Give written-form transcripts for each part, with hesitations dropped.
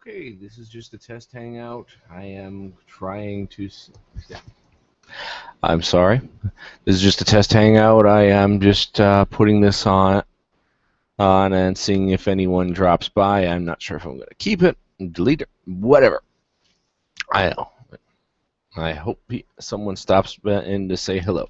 Okay, this is just a test hangout. I am trying to. Yeah. I'm sorry. This is just a test hangout. I am just putting this on and seeing if anyone drops by. I'm not sure if I'm going to keep it, delete it, whatever. I know. I hope someone stops in to say hello.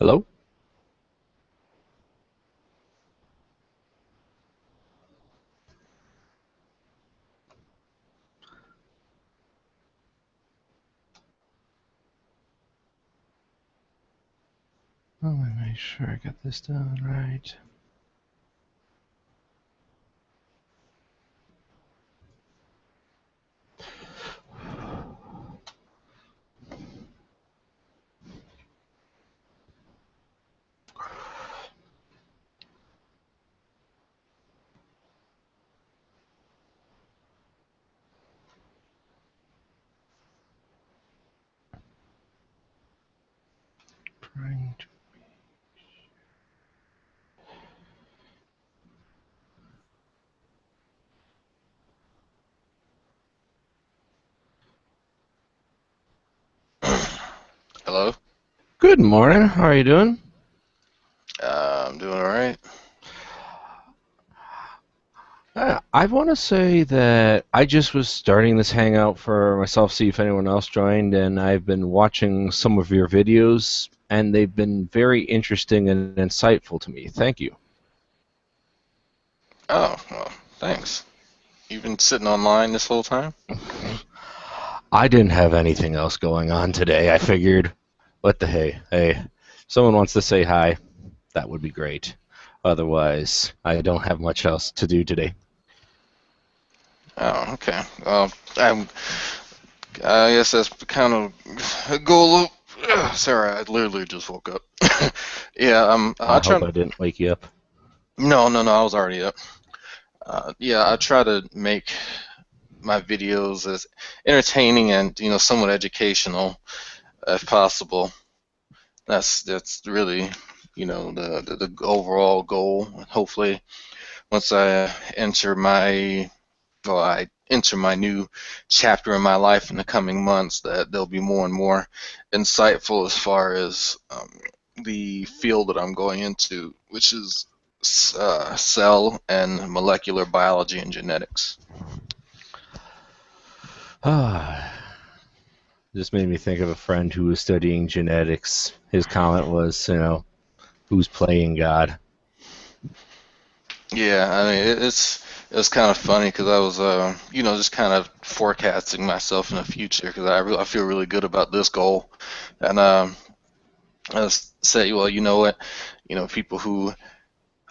Hello? Oh, let me make sure I got this done right. Trying to... Hello? Good morning. How are you doing? I'm doing all right. I want to say that I just was starting this hangout for myself, see if anyone else joined, and I've been watching some of your videos, and they've been very interesting and insightful to me. Thank you. Oh, well, thanks. You've been sitting online this whole time? I didn't have anything else going on today. I figured, what the hey, someone wants to say hi, that would be great. Otherwise, I don't have much else to do today. Oh, okay. Well, I guess that's kind of a goal. Sorry, I literally just woke up. Yeah, I I hope try. I didn't wake you up. No, I was already up. Yeah, I try to make my videos as entertaining and somewhat educational if possible. That's really the overall goal. Hopefully, once I enter my new chapter in my life in the coming months, that they'll be more and more insightful as far as the field that I'm going into, which is cell and molecular biology and genetics. Ah, just made me think of a friend who was studying genetics. His comment was, who's playing God? Yeah, I mean it's kind of funny because I was just kind of forecasting myself in the future because I feel really good about this goal, and I say, well, you know what, people who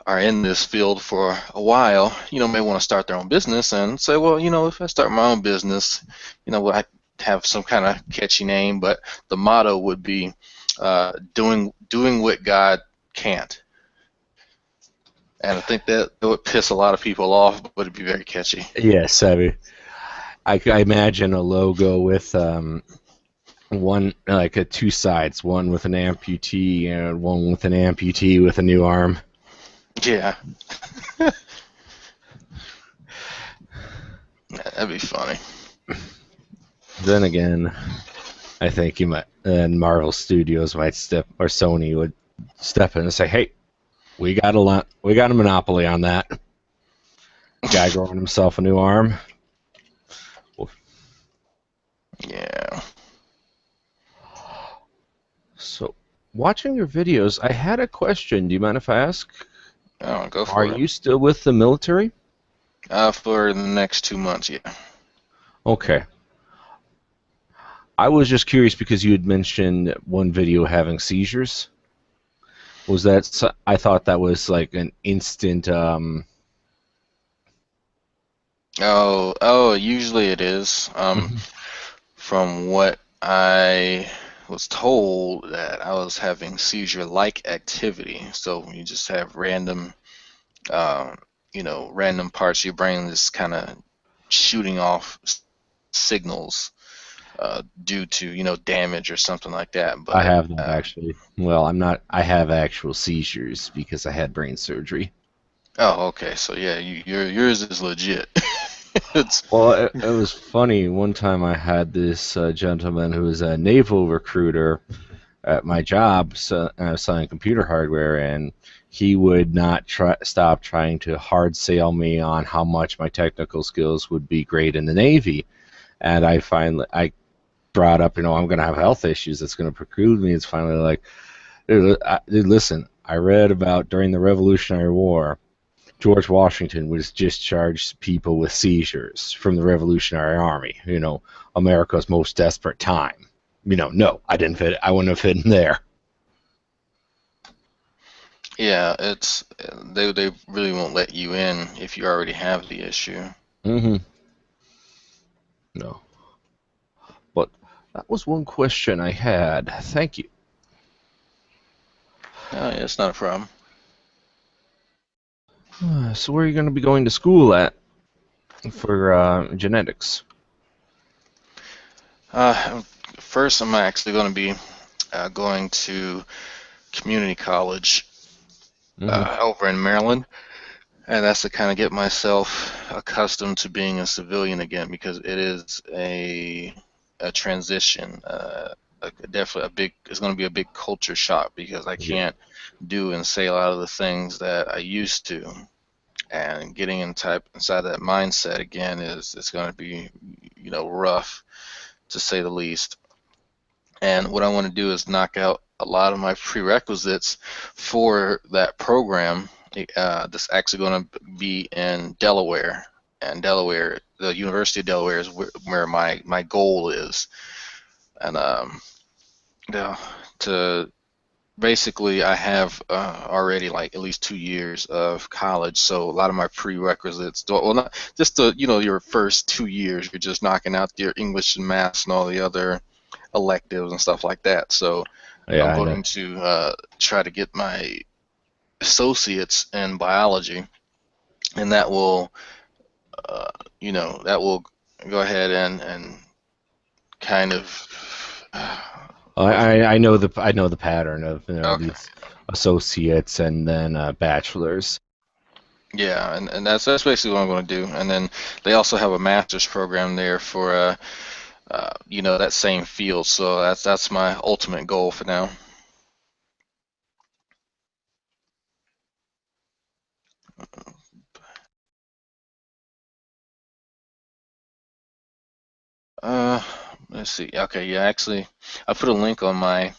are in this field for a while, may want to start their own business and say, well, if I start my own business, well, I have some kind of catchy name, but the motto would be doing what God can't. And I think that would piss a lot of people off, but it'd be very catchy. Yes, I mean, I imagine a logo with one like a two sides, one with an amputee and one with an amputee with a new arm. Yeah, that'd be funny. Then again, I think you might, and Marvel Studios might step, or Sony would step in and say, "Hey, we got a monopoly on that." Guy growing himself a new arm. Yeah. So, watching your videos, I had a question. Do you mind if I ask? Oh, go Are for it. you still with the military? For the next 2 months, yeah. Okay. I was just curious because you had mentioned one video having seizures. Was that? I thought that was like an instant. Oh, usually it is. Mhm. From what I was told, that I was having seizure-like activity. So you just have um, random parts of your brain just kind of shooting off signals due to, damage or something like that. I But have that actually. Well, I'm not. I have actual seizures because I had brain surgery. oh, okay. So yeah, yours is legit. It's Well, it was funny. One time I had this gentleman who was a naval recruiter at my job, so I was selling computer hardware, and he would not stop trying to hard sell me on how much my technical skills would be great in the Navy. And I brought up, I'm going to have health issues that's going to preclude me. It's finally like, Dude, listen, I read about during the Revolutionary War, George Washington was discharged people with seizures from the Revolutionary Army. America's most desperate time. No, I didn't fit. I wouldn't have fit in there. Yeah, it's they really won't let you in if you already have the issue. Mm-hmm. No, but that was one question I had. Thank you. Oh, yeah, it's not a problem. So where are you going to be going to school at for genetics? Uh, First, I'm actually going to be going to community college Mm-hmm. over in Maryland, and that's to kind of get myself accustomed to being a civilian again because it is a transition. Definitely a big. It's going to be a big culture shock because I Yeah. can't do and say a lot of the things that I used to, and getting inside that mindset again is it's going to be rough to say the least. And what I want to do is knock out a lot of my prerequisites for that program. That's actually going to be in Delaware, and Delaware, the University of Delaware, is where my goal is. And yeah, to basically, I have already like at least 2 years of college, so a lot of my prerequisites, well, not just your first 2 years, you're just knocking out your English and maths and all the other electives and stuff like that. So Yeah, I'm I know. going to try to get my associates in biology, and that will go ahead and kind of I know the pattern of okay. these associates and then bachelors. Yeah, and that's basically what I'm going to do. And then they also have a master's program there for that same field. So that's my ultimate goal for now. Uh, let's see. Okay, yeah, actually, I put a link on my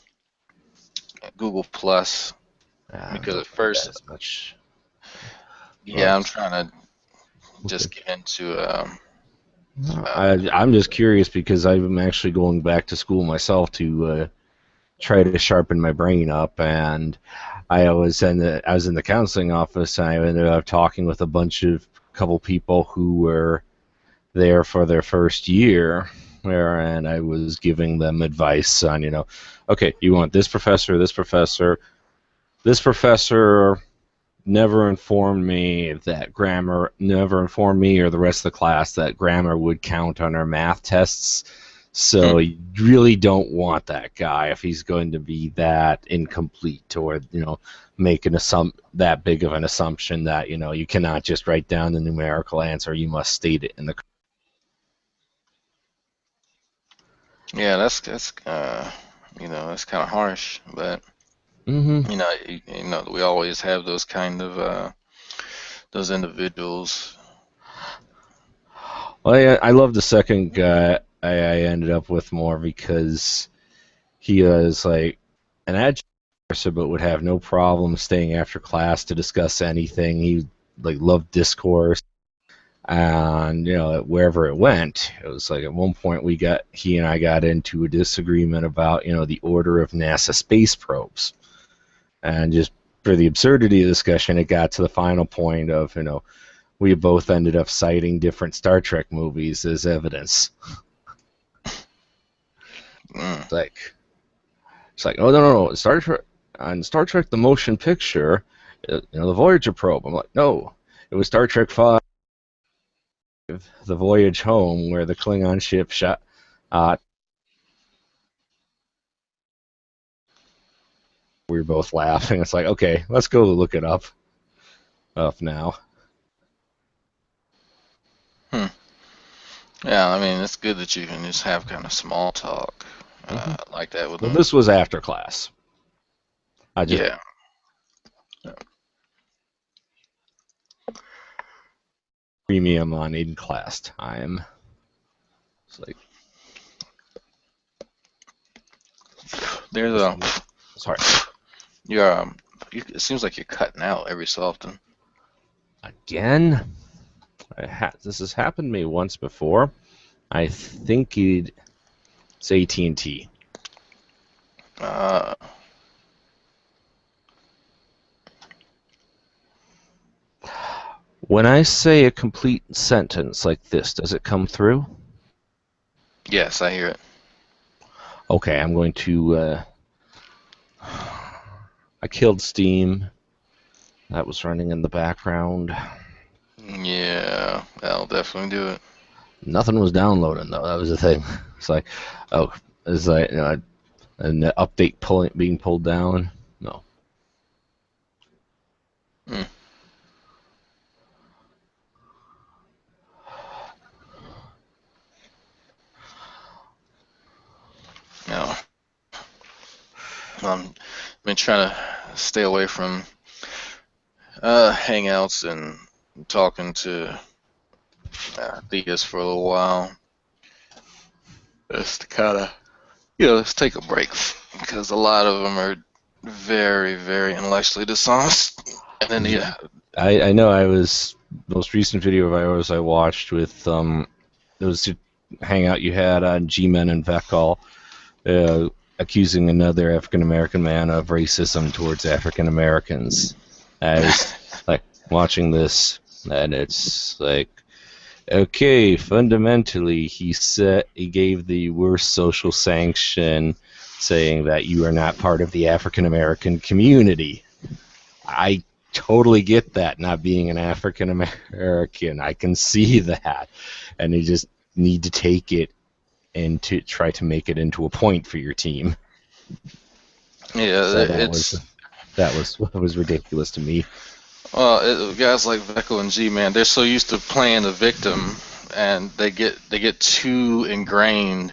Google Plus because Don't at like that first, as much. yeah, I'm But trying to okay. just get into uh, I'm just curious because I'm actually going back to school myself to try to sharpen my brain up, and I was in the counseling office, and I ended up talking with a couple people who were there for their first year there, and I was giving them advice on, okay, you want this professor never informed me that grammar never informed me or the rest of the class that grammar would count on our math tests. hmm, So you really don't want that guy if he's going to be that incomplete or make that big of an assumption that you cannot just write down the numerical answer. You must state it in the. yeah, that's that's kind of harsh, but Mm-hmm. we always have those kind of those individuals. Well, I love the second guy I ended up with more because he was like an adjunct professor, but would have no problem staying after class to discuss anything. He like loved discourse, and wherever it went, it was like at one point he and I got into a disagreement about the order of NASA space probes, and just for the absurdity of the discussion, it got to the final point of we both ended up citing different Star Trek movies as evidence. Mm. It's like oh, no, Star Trek on Star Trek the motion picture, the Voyager probe. I'm like, no, it was Star Trek 5, the voyage home, where the Klingon ship shot. Uh, we were both laughing. It's like, okay, let's go look it up now. Hmm. Yeah, I mean, it's good that you can just have kind of small talk Hmm. like that with Well, them. this was after class. I just Yeah. premium on in class time. It's like, There's a listen, sorry. You're it seems like you're cutting out every so often. Again? This has happened to me once before. I think it's AT&T. Uh, When I say a complete sentence like this, does it come through? yes, I hear it. Okay, I'm going to. I killed Steam. That was running in the background. Yeah, that'll definitely do it. Nothing was downloading though. That was the thing. It's like, oh, it's like an update being pulled down. No. Mm, no, I've been trying to stay away from hangouts and talking to theists for a little while. Just to kind of, let's take a break because a lot of them are very, very intellectually dishonest. And then, yeah, I know. Most recent video of ours I watched with it was a hangout you had on G-Men and Vekal, accusing another African American man of racism towards African Americans. I was like watching this, and it's like, okay, fundamentally, he gave the worst social sanction, saying that you are not part of the African American community. I totally get that, not being an African American. I can see that, and you just need to take it and to try to make it into a point for your team. yeah, So it's that was what was ridiculous to me. well, guys like Vecco and G Man, they're so used to playing the victim, and they get too ingrained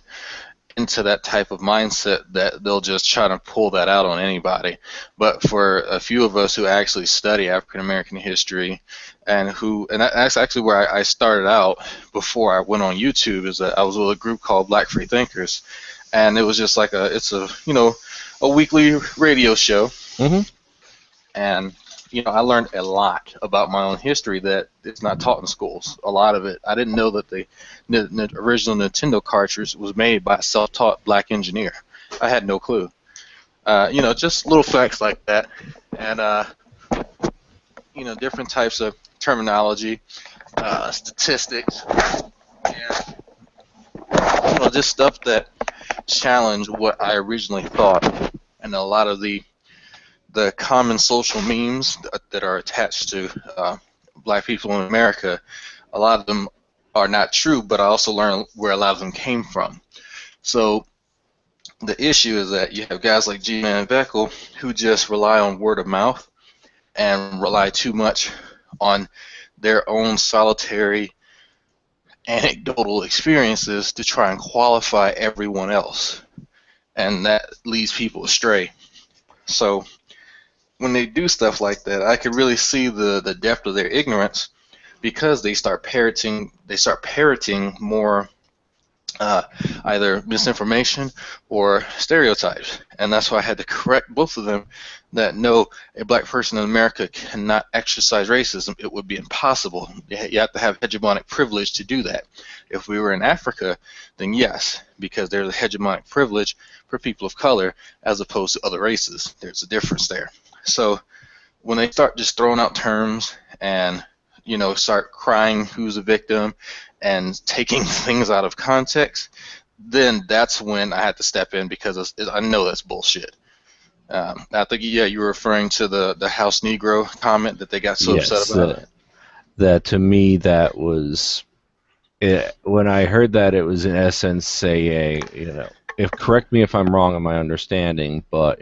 into that type of mindset that they'll just try to pull that out on anybody. But for a few of us who actually study African American history, and that's actually where I started out before I went on YouTube, is that I was with a group called Black Free Thinkers, and it was just like it's a weekly radio show, Mm-hmm. and I learned a lot about my own history that it's not taught in schools. A lot of it, I didn't know that the original Nintendo cartridge was made by a self-taught black engineer. I had no clue. Just little facts like that, and different types of terminology, statistics, and just stuff that challenged what I originally thought, and a lot of the common social memes that are attached to black people in America, a lot of them are not true, but I also learned where a lot of them came from. So the issue is that you have guys like G-Man and Beckel who just rely on word of mouth and rely too much on their own solitary anecdotal experiences to try and qualify everyone else. And that leads people astray. So when they do stuff like that, I could really see the depth of their ignorance, because they start parroting more either misinformation or stereotypes. And that's why I had to correct both of them that no, a black person in America cannot exercise racism. It would be impossible. You have to have hegemonic privilege to do that. If we were in Africa, then yes, because there's a hegemonic privilege for people of color as opposed to other races. There's a difference there. So when they start just throwing out terms and start crying who's a victim and taking things out of context, then that's when I had to step in, because I know that's bullshit. I think, yeah, you were referring to the House Negro comment that they got so upset about. That to me, that was when I heard that, it was in essence say if correct me if I'm wrong in my understanding, but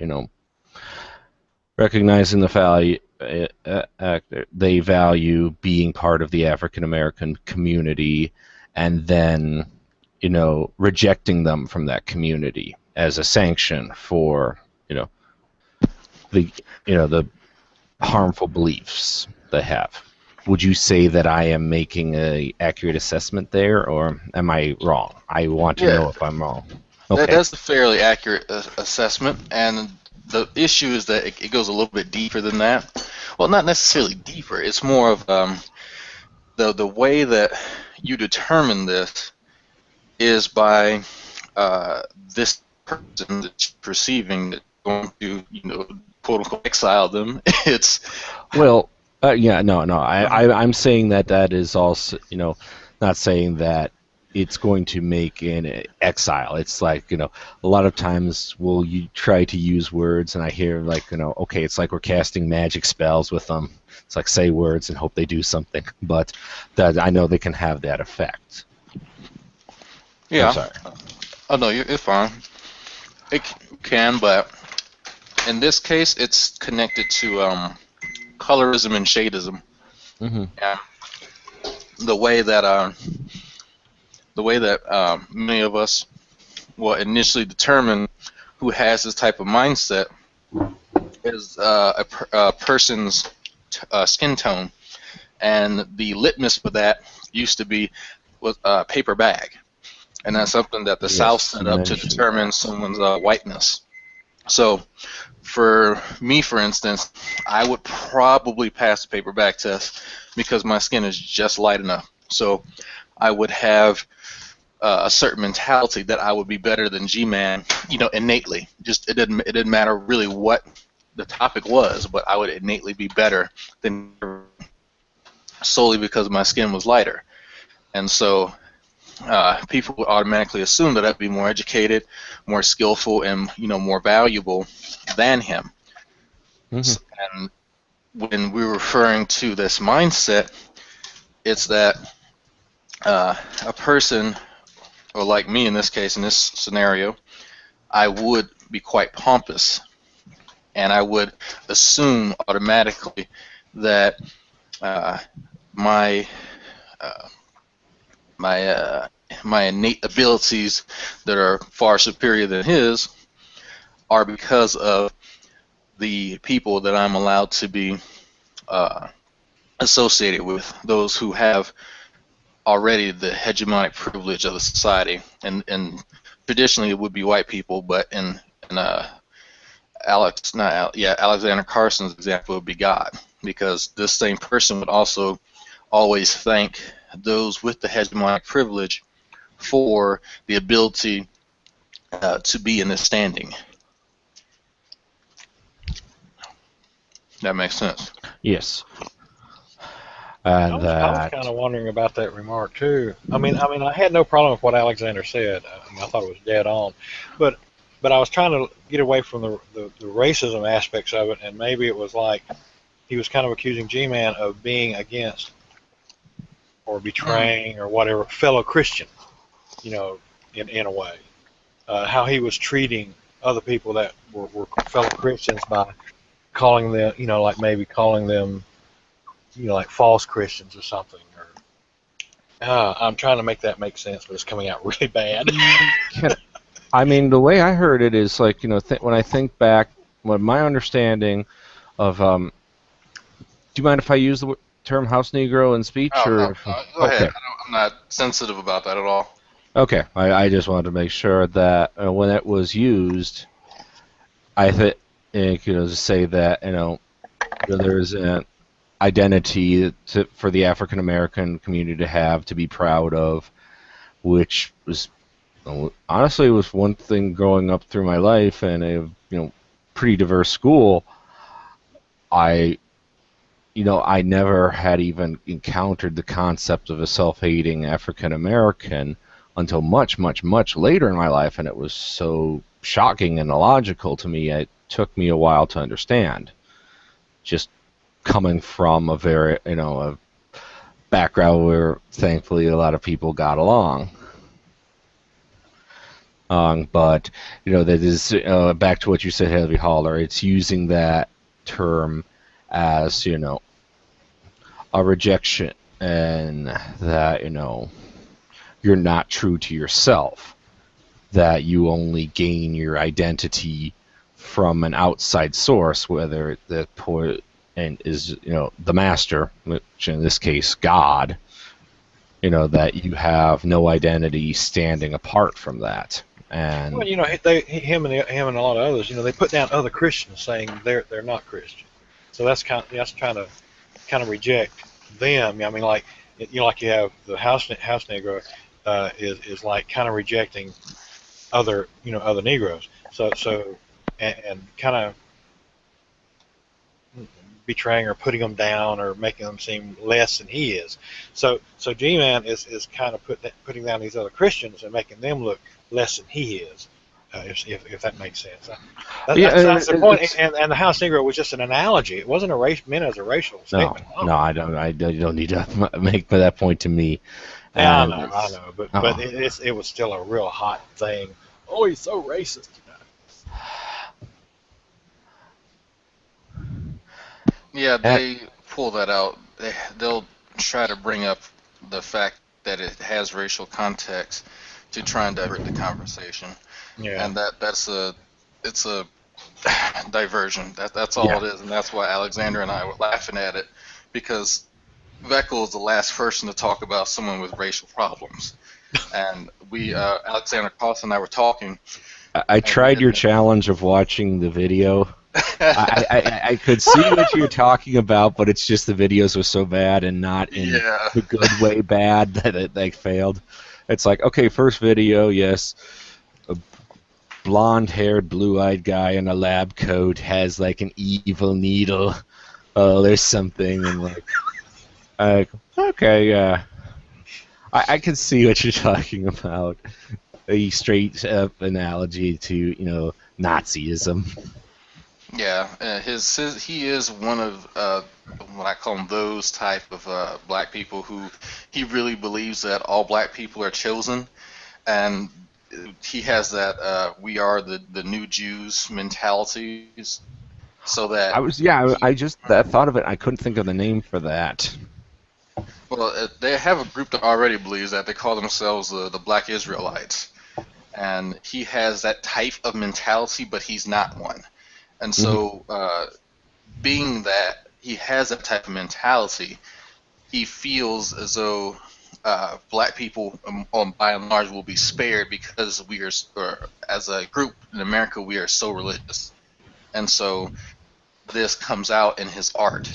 recognizing the value they value being part of the African American community, and then rejecting them from that community as a sanction for the the harmful beliefs they have. Would you say that I am making a accurate assessment there, or am I wrong? I want to Yeah, know if I'm wrong. Okay. that's a fairly accurate assessment, and the issue is that it goes a little bit deeper than that. Well, not necessarily deeper. It's more of the way that you determine this is by this person that you're perceiving that's going to, quote unquote, exile them. It's Well, yeah, no. I'm saying that is also, not saying that it's going to make an exile. It's like, a lot of times you try to use words, and I hear like, okay, it's like we're casting magic spells with them. It's like say words and hope they do something. But that I know they can have that effect. I'm yeah. sorry. Oh no, it's fine. It can, but in this case, it's connected to colorism and shadism, Hmm. and the way that many of us will initially determine who has this type of mindset is a person's skin tone, and the litmus for that used to be with a paper bag, and that's something that the South Yes, set you up to mentioned. determine someone's whiteness. So, for me, for instance, I would probably pass the paper bag test because my skin is just light enough. So, I would have a certain mentality that I would be better than G-Man, innately. Just it didn't matter really what the topic was, but I would innately be better than solely because my skin was lighter. And so people would automatically assume that I'd be more educated, more skillful, and more valuable than him. Hmm. And when we're referring to this mindset, it's that a person, or like me in this case, in this scenario, I would be quite pompous, and I would assume automatically that uh, my uh, my my innate abilities that are far superior than his are because of the people that I'm allowed to be uh, associated with, those who have already the hegemonic privilege of the society, and traditionally it would be white people, but in Alexander Carson's example would be God, because this same person would also always thank those with the hegemonic privilege for the ability to be in this standing. That makes sense. Yes, I and was kind that. of wondering about that remark too. I had no problem with what Alexander said. I thought it was dead on, but I was trying to get away from the racism aspects of it, and maybe it was like he was kind of accusing G-Man of being against or betraying or whatever fellow Christian, in a way, how he was treating other people that were fellow Christians by calling them, like maybe calling them, like false Christians or something. Or I'm trying to make that make sense, but it's coming out really bad. I mean, the way I heard it is like, when I think back, what my understanding of, do you mind if I use the term house Negro in speech, Oh no, or? go ahead. Okay, I'm not sensitive about that at all. okay. I just wanted to make sure that when it was used, I think, to say that, there's an identity for the African American community to have, to be proud of, which was, honestly, was one thing growing up through my life in a, pretty diverse school. I I never had even encountered the concept of a self-hating African American until much, much, much later in my life, and it was so shocking and illogical to me. It took me a while to understand. Just coming from a very, a background where thankfully a lot of people got along. But that is back to what you said, Heavy Hauler. It's using that term as a rejection, and that you're not true to yourself, that you only gain your identity from an outside source, whether the poet and is the master, which in this case God, that you have no identity standing apart from that. And Well, him and a lot of others, they put down other Christians saying they're not Christian. So that's trying to kind of reject them. I mean, like like you have the house Negro is like kind of rejecting other Negroes. So and kind of betraying or putting them down or making them seem less than he is. So G-Man is kind of putting down these other Christians and making them look less than he is. If that makes sense. That's the point. And the House Negro was just an analogy. It wasn't meant as a racial statement. No, I don't. You don't need to make that point to me. Yeah, And I know, but it was still a real hot thing. Oh, he's so racist. Yeah, they pull that out. They'll try to bring up the fact that it has racial context to try and divert the conversation. Yeah. And it's a diversion. That's all it is, and that's why Alexander and I were laughing at it, because Veckel is the last person to talk about someone with racial problems. And Alexander Cost and I were talking. I tried your challenge of watching the video. I could see what you're talking about, but it's just the videos were so bad and not in the good way bad that they failed. It's like, okay, first video, yes, a blonde-haired, blue-eyed guy in a lab coat has like an evil needle. Oh, there's something, and like, okay, yeah, I can see what you're talking about. A straight-up analogy to Nazism. Yeah, he is one of what I call them, those type of black people who he really believes that all black people are chosen, and he has that we are the new Jews mentalities. So that I just thought of it. I couldn't think of the name for that. Well, they have a group that already believes that. They call themselves the Black Israelites, and he has that type of mentality, but he's not one. And so, being that he has that type of mentality, he feels as though black people, by and large, will be spared because as a group in America, we are so religious. And so, this comes out in his art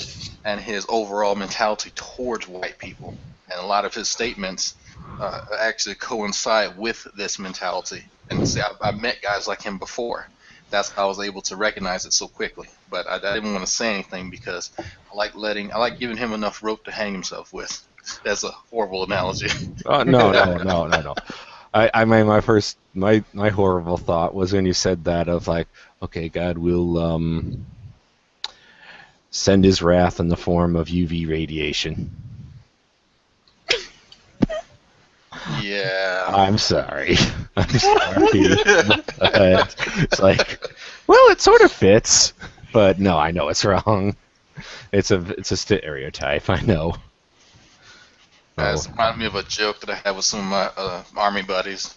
and his overall mentality towards white people. And a lot of his statements actually coincide with this mentality. And see, I've met guys like him before. That's how I was able to recognize it so quickly. But I didn't want to say anything because I like giving him enough rope to hang himself with. That's a horrible analogy. No. I mean, my horrible thought was when you said that of like, okay, God will send his wrath in the form of UV radiation. Yeah. I'm sorry. It's like, well, it sort of fits, but no, I know it's wrong. It's a stereotype. I know. That reminds me of a joke that I had with some of my army buddies.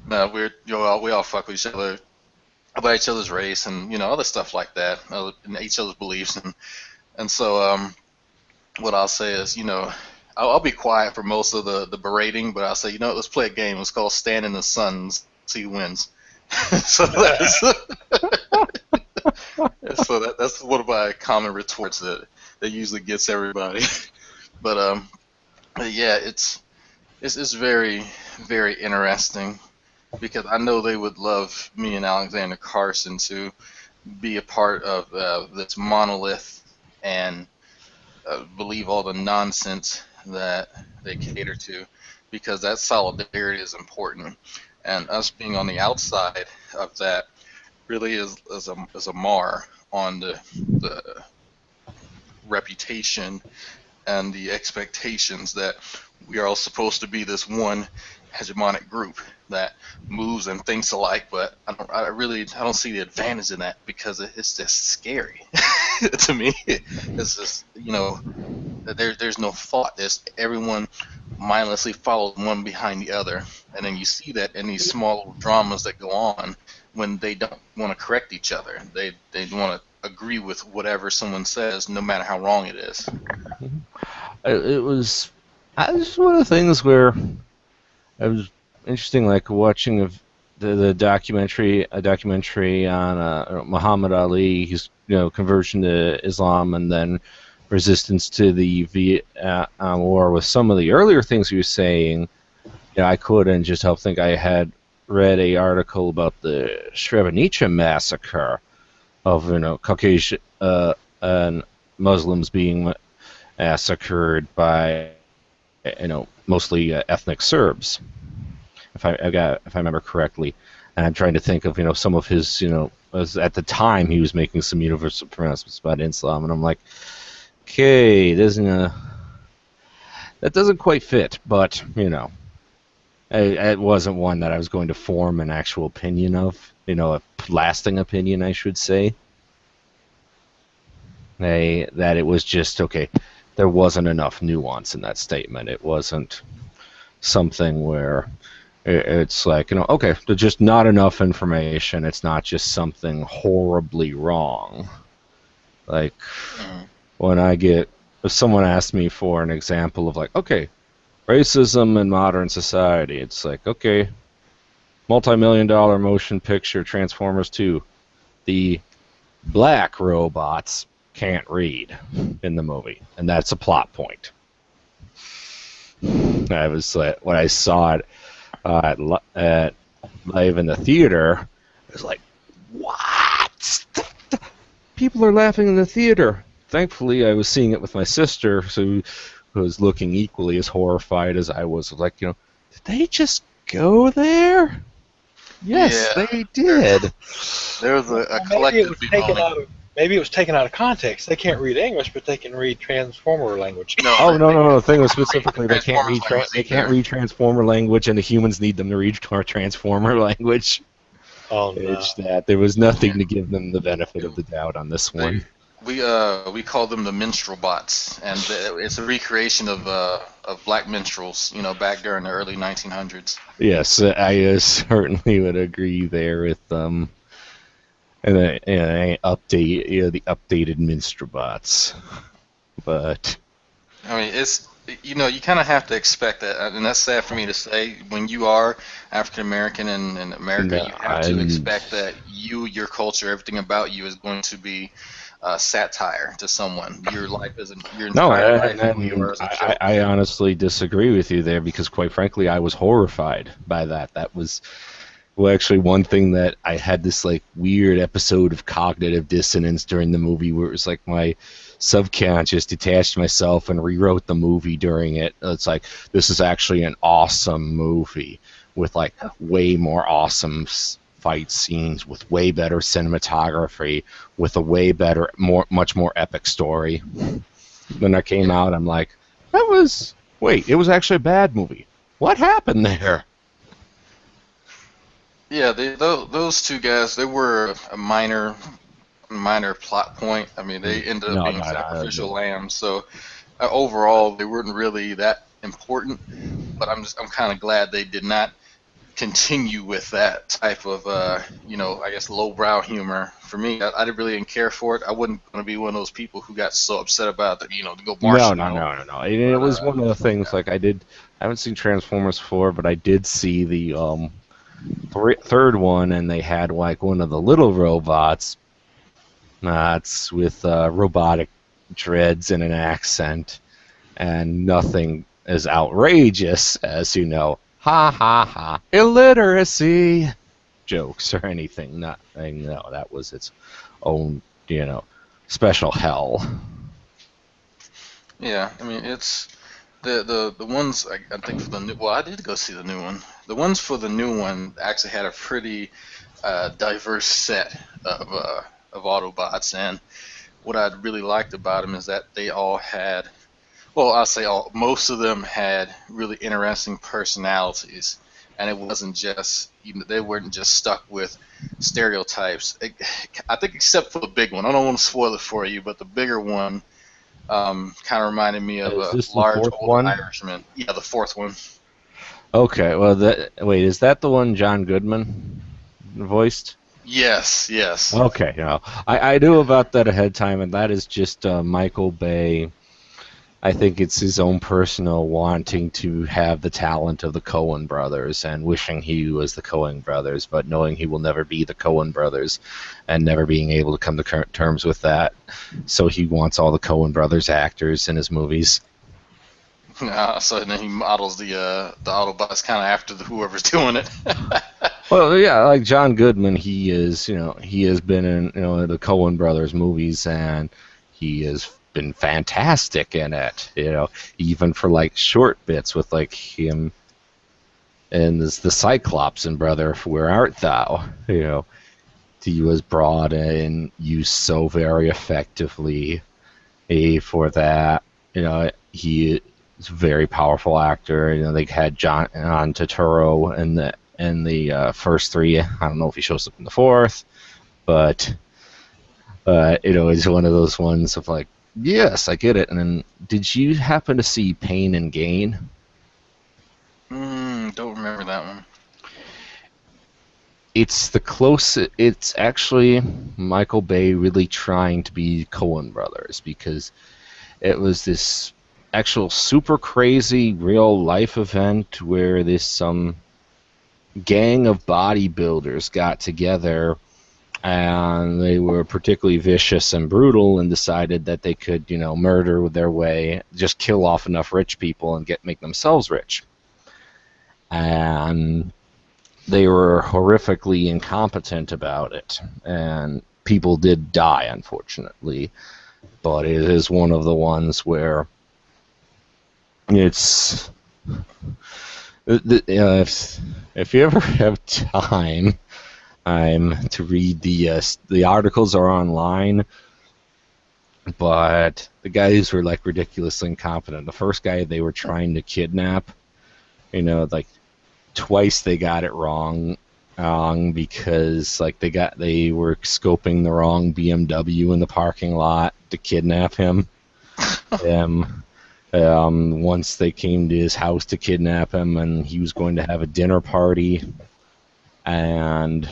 We all fuck with each other about each other's race and other stuff like that, and each other's beliefs, and so what I'll say is I'll be quiet for most of the berating, but I'll say let's play a game. It's called Stand in the Sun and see who wins. So that's one of my common retorts that usually gets everybody. But yeah, it's very, very interesting because I know they would love me and Alexander Carson to be a part of this monolith and believe all the nonsense that they cater to, because that solidarity is important, and us being on the outside of that really is a mar on the reputation and the expectations that we are all supposed to be this one hegemonic group that moves and thinks alike. But I don't see the advantage in that because it's just scary to me. It's just there's no thought. Everyone mindlessly follows one behind the other, and then you see that in these small dramas that go on when they don't want to correct each other. They want to agree with whatever someone says, no matter how wrong it is. It was one of the things where it was interesting, like watching the documentary, a documentary on Muhammad Ali, his conversion to Islam, and then resistance to the Vietnam War. With some of the earlier things he was saying, I couldn't just help think I had read a article about the Srebrenica massacre of Caucasian and Muslims being massacred by mostly ethnic Serbs, if I remember correctly. And I'm trying to think of some of his was at the time he was making some universal pronouncements about Islam, and I'm like, okay, that doesn't quite fit, but it wasn't one that I was going to form an actual opinion of, a lasting opinion, I should say. That it was just okay. There wasn't enough nuance in that statement. It wasn't something where it's like, okay, there's just not enough information. It's not just something horribly wrong. Like, if someone asks me for an example of like, okay, racism in modern society, it's like, okay, multi-million-dollar motion picture Transformers 2. The black robots can't read in the movie, and that's a plot point. I was like, when I saw it at live in the theater, I was like, what? People are laughing in the theater. Thankfully, I was seeing it with my sister, who was looking equally as horrified as I was. Like, did they just go there? Yes, Yeah. they did. There was a collective bemoaning. Maybe it was taken out of context. They can't read English, but they can read Transformer language. No. The thing was specifically they can't Transformers read Transformer language, and the humans need them to read Transformer language. Oh no! It's that there was nothing to give them the benefit of the doubt on this one. We call them the minstrel bots, and it's a recreation of black minstrels, back during the early 1900s. Yes, I certainly would agree there with and update the updated minstrel bots, but I mean it's you kind of have to expect that, and that's sad for me to say. When you are African American in America, you have to expect that your culture, everything about you is going to be satire to someone. Your life isn't your entire life. I honestly disagree with you there, because quite frankly, I was horrified by that. That was actually one thing that I had this like weird episode of cognitive dissonance during the movie, where it was like my subconscious detached myself and rewrote the movie during it. It's like, this is actually an awesome movie with like way more awesome fight scenes, with way better cinematography, with a way better, much more epic story. When that came out, I'm like, it was actually a bad movie. What happened there? Yeah, those two guys, they were a minor plot point. I mean, they ended up being sacrificial lambs. So overall, they weren't really that important. But I'm kind of glad they did not continue with that type of I guess lowbrow humor. For me, I really didn't care for it. I wasn't going to be one of those people who got so upset about it, to go marshmallow. No. It was one of the things, like, I haven't seen Transformers 4, but I did see the third one, and they had like one of the little robots. It's with robotic dreads and an accent, and nothing as outrageous as ha ha ha illiteracy jokes or anything. Nothing. No, that was its own special hell. Yeah, I mean it's the ones I think for the new. Well, I did go see the new one. The ones for the new one actually had a pretty diverse set of Autobots, and what I really liked about them is that they all had, well, I'll say most of them had really interesting personalities, and it wasn't just, they weren't just stuck with stereotypes. I think except for the big one. I don't want to spoil it for you, but the bigger one kind of reminded me of a large old Irishman. Yeah, the fourth one. Okay, well, is that the one John Goodman voiced? Yes. Okay, I knew about that ahead of time, and that is just Michael Bay I think it's his own personal wanting to have the talent of the Coen brothers and wishing he was the Coen brothers, but knowing he will never be the Coen brothers and never being able to come to terms with that. So he wants all the Coen brothers actors in his movies. So then he models the Autobots kind of after whoever's doing it. Well, yeah, like John Goodman, he has been in, the Coen brothers movies, and he has been fantastic in it, even for like short bits with like him and the Cyclops and Brother, Where Art Thou? He was brought in, used so very effectively for that. He is a very powerful actor. They had John Turturro in the first three. I don't know if he shows up in the fourth, but it's one of those ones of like, yes, I get it. And then, did you happen to see Pain and Gain? Don't remember that one. It's the closest. It's actually Michael Bay really trying to be Coen Brothers, because it was this actual super crazy real life event where this gang of bodybuilders got together, and they were particularly vicious and brutal, and decided that they could murder their way, just kill off enough rich people and make themselves rich. And they were horrifically incompetent about it, and people did die, unfortunately. But it is one of the ones where it's if you ever have time to read the articles are online, but the guys were like ridiculously incompetent. The first guy they were trying to kidnap, like twice they got it wrong, because like they were scoping the wrong BMW in the parking lot to kidnap him. Once they came to his house to kidnap him, and he was going to have a dinner party, and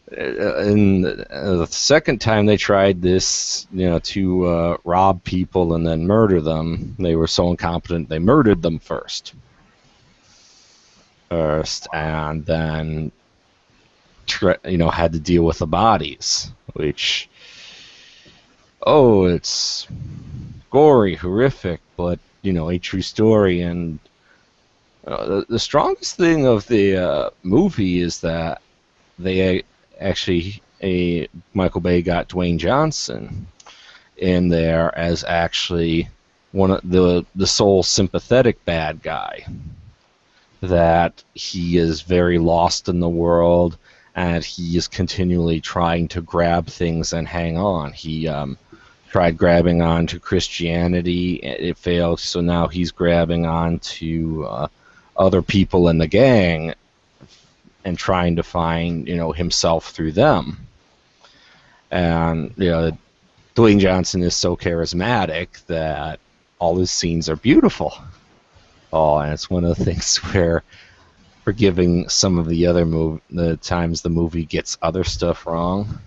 the second time they tried this, to rob people and then murder them, they were so incompetent they murdered them first, and then had to deal with the bodies, which it's gory, horrific, but a true story. And the strongest thing of the movie is that they actually Michael Bay got Dwayne Johnson in there as actually one of the sole sympathetic bad guy, that he is very lost in the world, and he is continually trying to grab things and hang on. He tried grabbing on to Christianity, it failed, so now he's grabbing on to other people in the gang and trying to find himself through them. And Dwayne Johnson is so charismatic that all his scenes are beautiful. And it's one of the things where, forgiving some of the other the times the movie gets other stuff wrong,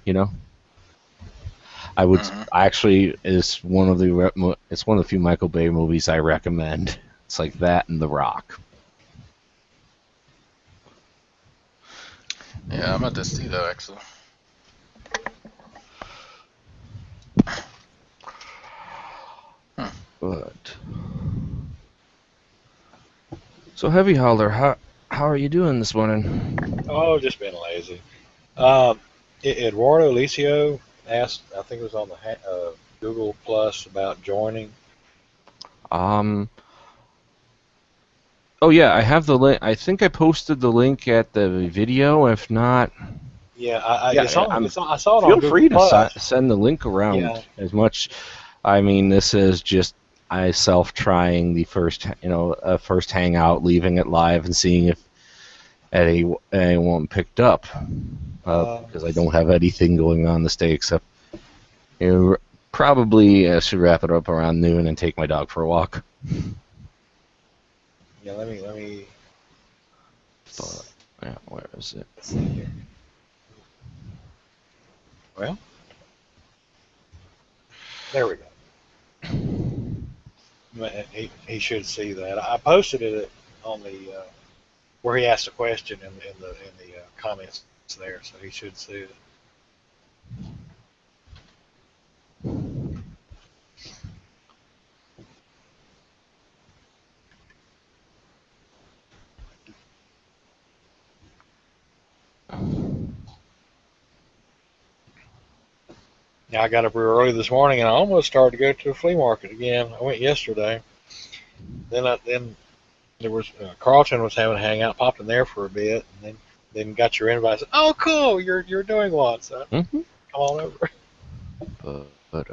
I would actually it's one of the few Michael Bay movies I recommend. It's like that and The Rock. Yeah, I'm about to see that actually. But so, Heavy Hauler, how are you doing this morning? Oh, just being lazy. Eduardo Licio asked, I think it was on the Google Plus, about joining. Oh yeah, I have the link. I think I posted the link at the video. If not, Yeah, it's on, I saw it on feel Google free to Plus. send the link around as much. I mean, this is just myself trying the first hangout, leaving it live and seeing if anyone picked up, because I don't have anything going on this day except probably should wrap it up around noon and take my dog for a walk. Yeah, let me. Yeah, where is it? Let's see here. Well, there we go. he should see that. I posted it on the where he asked a question in the comments there, so he should see it. Yeah, I got up real early this morning, and I almost started to go to the flea market again. I went yesterday. Then there was Carlton was having a hangout, popped in there for a bit, and then got your invite. Said, "Oh, cool! You're doing what?" So Mm-hmm. come on over. But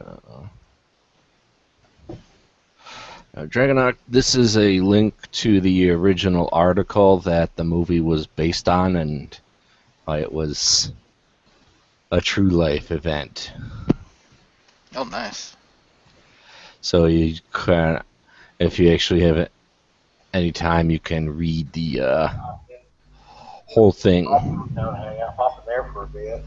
Dragonock, this is a link to the original article that the movie was based on, and it was a true life event. Oh, nice. So you can, if you actually have it any time, you can read the whole thing. Hang out, pop in there for a bit.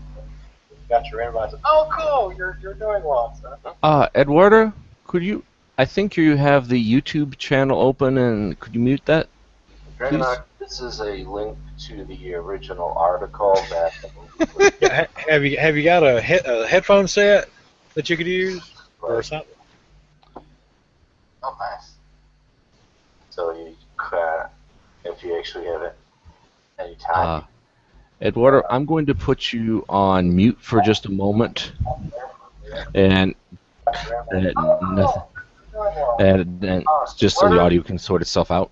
Got your invite. Said, "Oh, cool! You're doing what?" So. Eduardo, could you? I think you have the YouTube channel open, and could you mute that? Dragonock, this is a link to the original article that the movie was. Yeah, have you got a headphone set that you could use or something? Oh, nice. So you can, if you actually have it any time. Eduardo, I'm going to put you on mute for just a moment, and then just so the audio can sort itself out.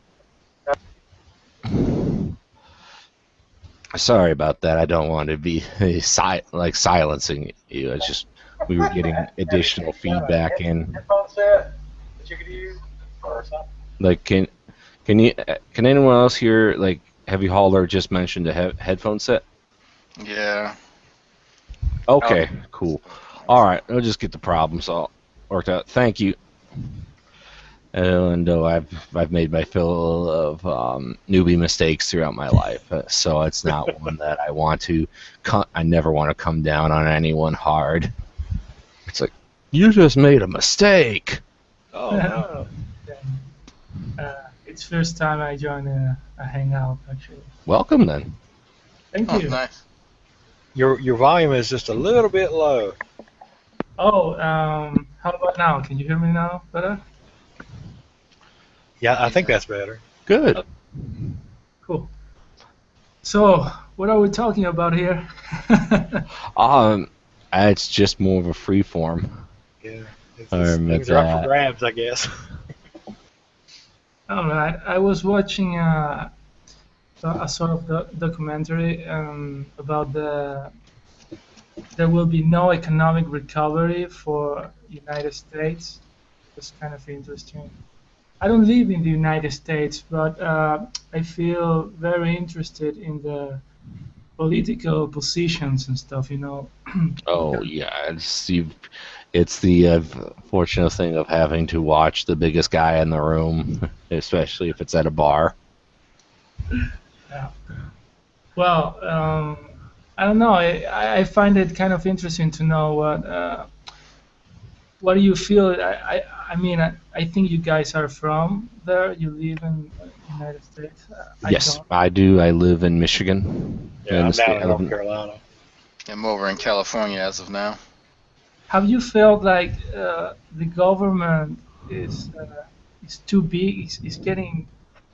Sorry about that. I don't want to be silencing you. It's just we were getting additional feedback in. Headphone set that you could use or something? Like, can anyone else here, like, Heavy Hauler just mentioned a headphone set? Yeah. Okay, cool. All right, I'll just get the problems all worked out. Thank you. And I've made my fill of newbie mistakes throughout my life, so it's not one that I want to. I never want to come down on anyone hard. It's like, you just made a mistake. Oh no. It's first time I join a Hangout, actually. Welcome then. Thank Oh, you. nice. Your volume is just a little bit low. Oh, how about now? Can you hear me now better? Yeah, I think that's better. Good. Cool. So, what are we talking about here? It's just more of a free form. Yeah, It's things are up for grabs, I guess. All right. I was watching a sort of documentary about there will be no economic recovery for United States. It's kind of interesting. I don't live in the United States, but I feel very interested in the political positions and stuff, you know. Oh yeah, it's the fortunate thing of having to watch the biggest guy in the room, especially if it's at a bar. Yeah. Well, I don't know. I find it kind of interesting to know what do you feel. I mean, I think you guys are from there. You live in the United States. Yes, don't. I do. I live in Michigan. Yeah, I'm down in I live North Carolina. I'm over in California as of now. Have you felt like the government is too big? Is getting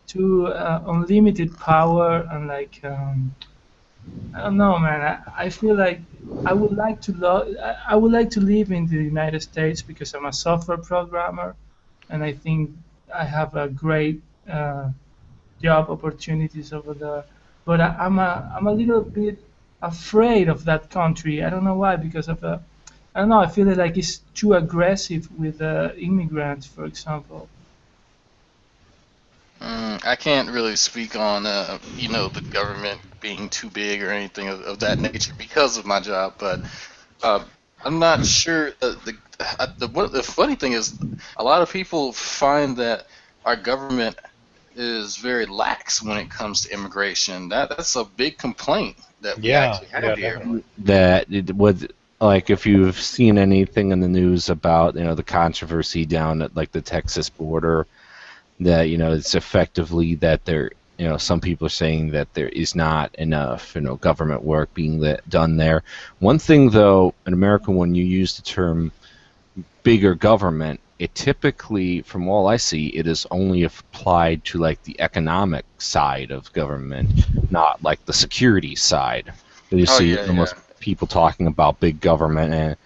too unlimited power and like I don't know, man. I feel like I would like to I would like to live in the United States because I'm a software programmer, and I think I have a great job opportunities over there. But I'm a little bit afraid of that country. I don't know why, because of I don't know. I feel like it's too aggressive with immigrants, for example. I can't really speak on the government being too big or anything of that nature because of my job, but I'm not sure. The funny thing is, a lot of people find that our government is very lax when it comes to immigration. That's a big complaint that we actually have here. That it was like if you've seen anything in the news about the controversy down at like the Texas border, that it's effectively that there some people are saying that there is not enough government work being done there. One thing though, in America, when you use the term bigger government, it typically, from all I see, it is only applied to like the economic side of government, not like the security side. So you Oh see yeah, yeah. almost people talking about big government and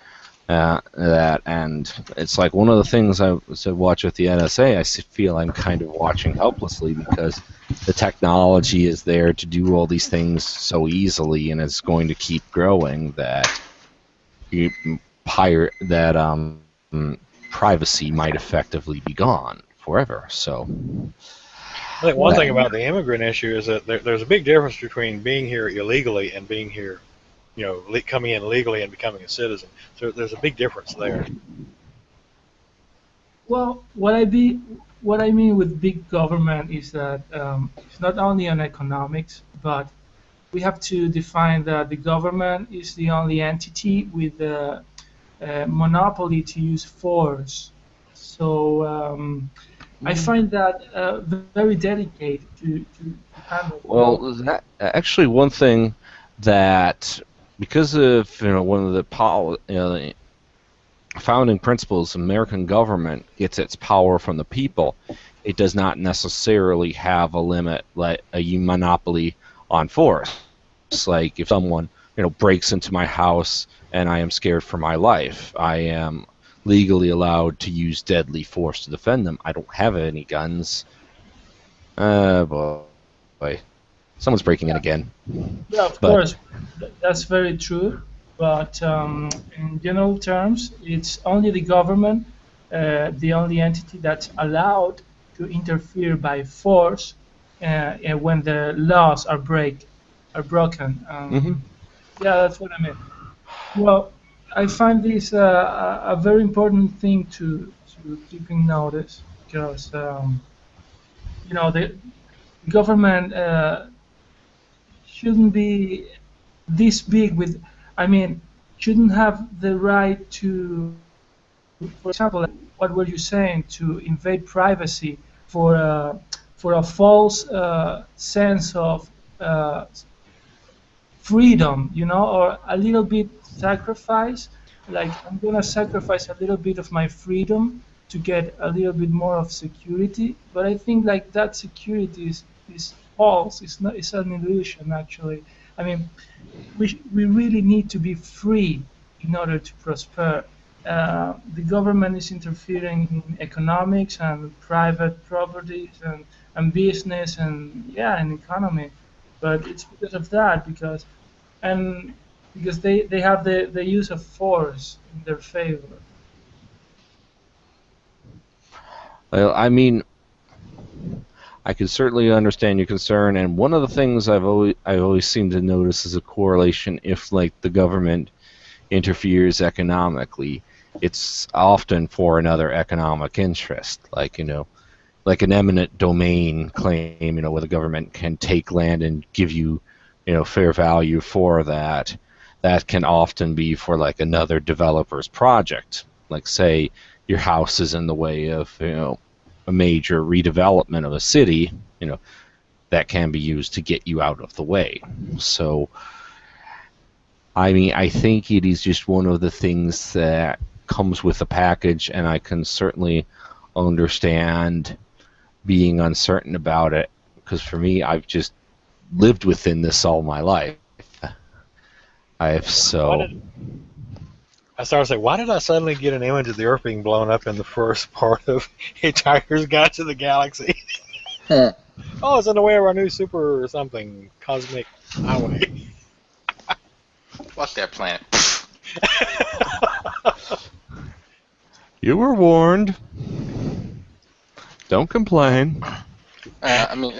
that, and it's like one of the things I said watch with the NSA. Feel I'm kind of watching helplessly because the technology is there to do all these things so easily, and it's going to keep growing. That you pirate that privacy might effectively be gone forever. So I think one that, thing about the immigrant issue is that there's a big difference between being here illegally and being here, coming in legally and becoming a citizen. So there's a big difference there. Well, what I mean with big government is that it's not only on economics, but we have to define that the government is the only entity with the monopoly to use force. So I find that very delicate to handle. well, that actually one thing that, because of one of the the founding principles, American government gets its power from the people. It does not necessarily have a limit, like a monopoly on force. It's like if someone breaks into my house and I am scared for my life, I am legally allowed to use deadly force to defend them. I don't have any guns. Boy, someone's breaking in again. Yeah, of But course, that's very true. But in general terms, it's only the government, the only entity that's allowed to interfere by force and when the laws are broken. mhm. Yeah, that's what I mean. Well, I find this a very important thing to keep in notice because the government shouldn't be this big with, I mean, shouldn't have the right to, for example, what were you saying, to invade privacy for for a false sense of uh, freedom, or a little bit sacrifice. Like I'm gonna sacrifice a little bit of my freedom to get a little bit more of security. But I think like that security is false. It's not. It's an illusion actually. I mean, we really need to be free in order to prosper. The government is interfering in economics and private properties and business and yeah, and economy. But it's because of that, and because they have the use of force in their favor. Well, I mean, I can certainly understand your concern, and one of the things I always seem to notice is a correlation. If like the government interferes economically, it's often for another economic interest, like an eminent domain claim, where the government can take land and give you, fair value for that. That can often be for like another developer's project. Like say your house is in the way of, a major redevelopment of a city, that can be used to get you out of the way. So, I mean, I think it is just one of the things that comes with the package, and I can certainly understand being uncertain about it, because for me, I've just lived within this all my life. I've Why so did I started to say, why did I suddenly get an image of the Earth being blown up in the first part of Hitchhiker's Guide to the Galaxy? Huh. Oh, it's in the way of our new super or something cosmic highway. Fuck that planet. you were warned. Don't complain. I mean,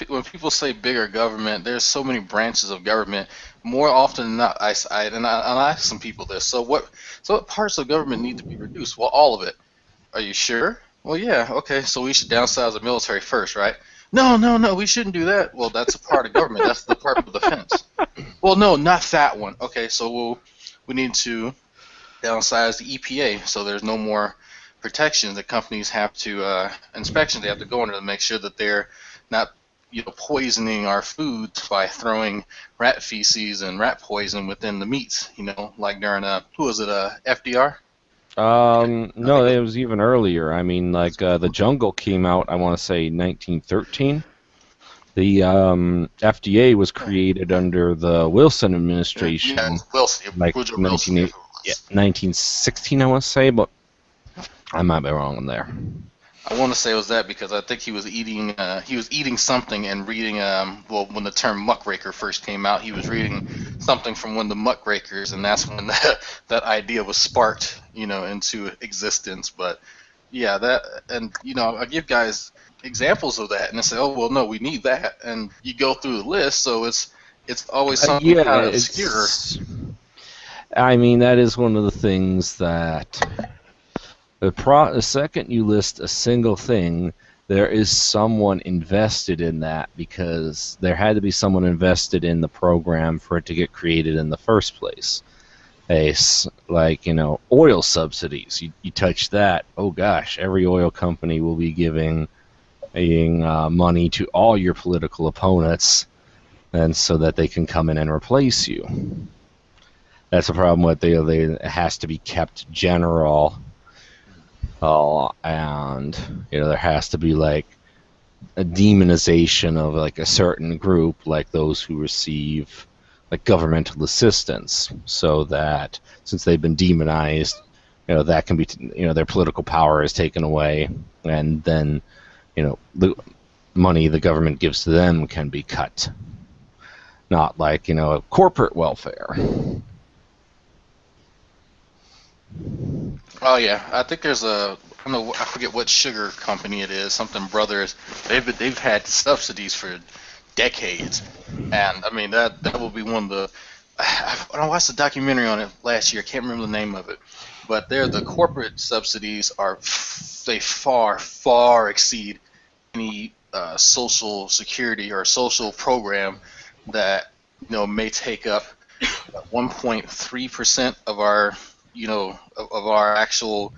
when people say bigger government, there's so many branches of government. More often than not, I ask some people this. So what parts of government need to be reduced? Well, all of it. Are you sure? Well, yeah. Okay, so we should downsize the military first, right? No, no, no. We shouldn't do that. Well, that's a part of government. That's the Department of Defense. Well, no, not that one. Okay, so we need to downsize the EPA so there's no more protection that companies have to inspections they have to go under to make sure that they're not poisoning our foods by throwing rat feces and rat poison within the meats. Like during who was it? FDR. No, it was even earlier. I mean, like the Jungle came out, I want to say 1913. The FDA was created under the Wilson administration, Yeah, Wilson, like Woodrow Wilson. 1916, I want to say, but I might be wrong on there. I want to say it was that because I think he was eating something and reading when the term muckraker first came out, he was reading something from one of the muckrakers, and that's when that idea was sparked into existence. But yeah, that, and I give guys examples of that, and they say, oh well, no, we need that, and you go through the list, so it's always something kind of obscure. I mean, that is one of the things that the second you list a single thing, there is someone invested in that, because there had to be someone invested in the program for it to get created in the first place. Like, oil subsidies. You touch that, oh gosh, every oil company will be giving money to all your political opponents, and so that they can come in and replace you. That's a problem with it has to be kept general. And there has to be like a demonization of like a certain group, like those who receive like governmental assistance, so that since they've been demonized, that can be their political power is taken away, and then the money the government gives to them can be cut, not like corporate welfare. Oh yeah, I think there's I forget what sugar company it is, something Brothers. They've had subsidies for decades, and I mean that will be one of the. I watched a documentary on it last year. I can't remember the name of it, but the corporate subsidies they far exceed any social security or social program that may take up 1.3% of our of our actual,